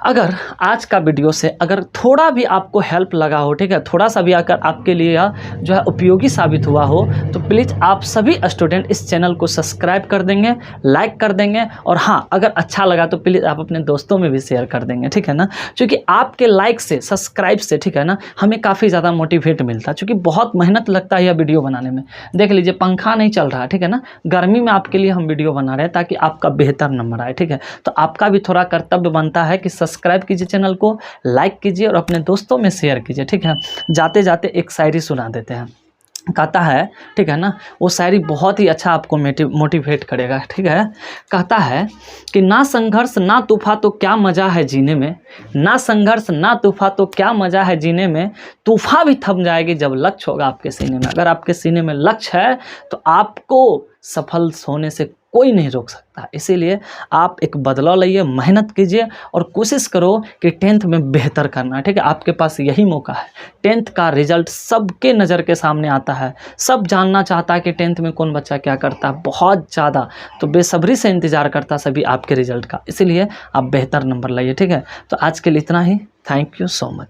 अगर आज का वीडियो से अगर थोड़ा भी आपको हेल्प लगा हो, ठीक है, थोड़ा सा भी अगर आपके लिए यह जो है उपयोगी साबित हुआ हो, तो प्लीज़ आप सभी स्टूडेंट इस चैनल को सब्सक्राइब कर देंगे, लाइक कर देंगे, और हाँ अगर अच्छा लगा तो प्लीज़ आप अपने दोस्तों में भी शेयर कर देंगे, ठीक है ना, क्योंकि आपके लाइक से, सब्सक्राइब से, ठीक है ना, हमें काफ़ी ज़्यादा मोटिवेट मिलता है, क्योंकि बहुत मेहनत लगता है यह वीडियो बनाने में। देख लीजिए पंखा नहीं चल रहा है, ठीक है ना, गर्मी में आपके लिए हम वीडियो बना रहे हैं ताकि आपका बेहतर नंबर आए, ठीक है। तो आपका भी थोड़ा कर्तव्य बनता है कि सब्सक्राइब कीजिए चैनल को, लाइक कीजिए और अपने दोस्तों में शेयर कीजिए, ठीक है। जाते जाते एक शायरी सुना देते हैं, कहता है, ठीक है ना, वो शायरी बहुत ही अच्छा आपको मोटिवेट करेगा, ठीक है। कहता है कि ना संघर्ष ना तूफा तो क्या मज़ा है जीने में, ना संघर्ष ना तूफा तो क्या मज़ा है जीने में, तूफा भी थम जाएगी जब लक्ष्य होगा आपके सीने में। अगर आपके सीने में लक्ष्य है तो आपको सफल होने से कोई नहीं रोक सकता। इसीलिए आप एक बदलाव लाइए, मेहनत कीजिए और कोशिश करो कि 10th में बेहतर करना, ठीक है। आपके पास यही मौका है, 10th का रिजल्ट सबके नज़र के सामने आता है, सब जानना चाहता है कि 10th में कौन बच्चा क्या करता है, बहुत ज़्यादा, तो बेसब्री से इंतज़ार करता सभी आपके रिजल्ट का। इसीलिए आप बेहतर नंबर लाइए, ठीक है। तो आज के लिए इतना ही, थैंक यू सो मच।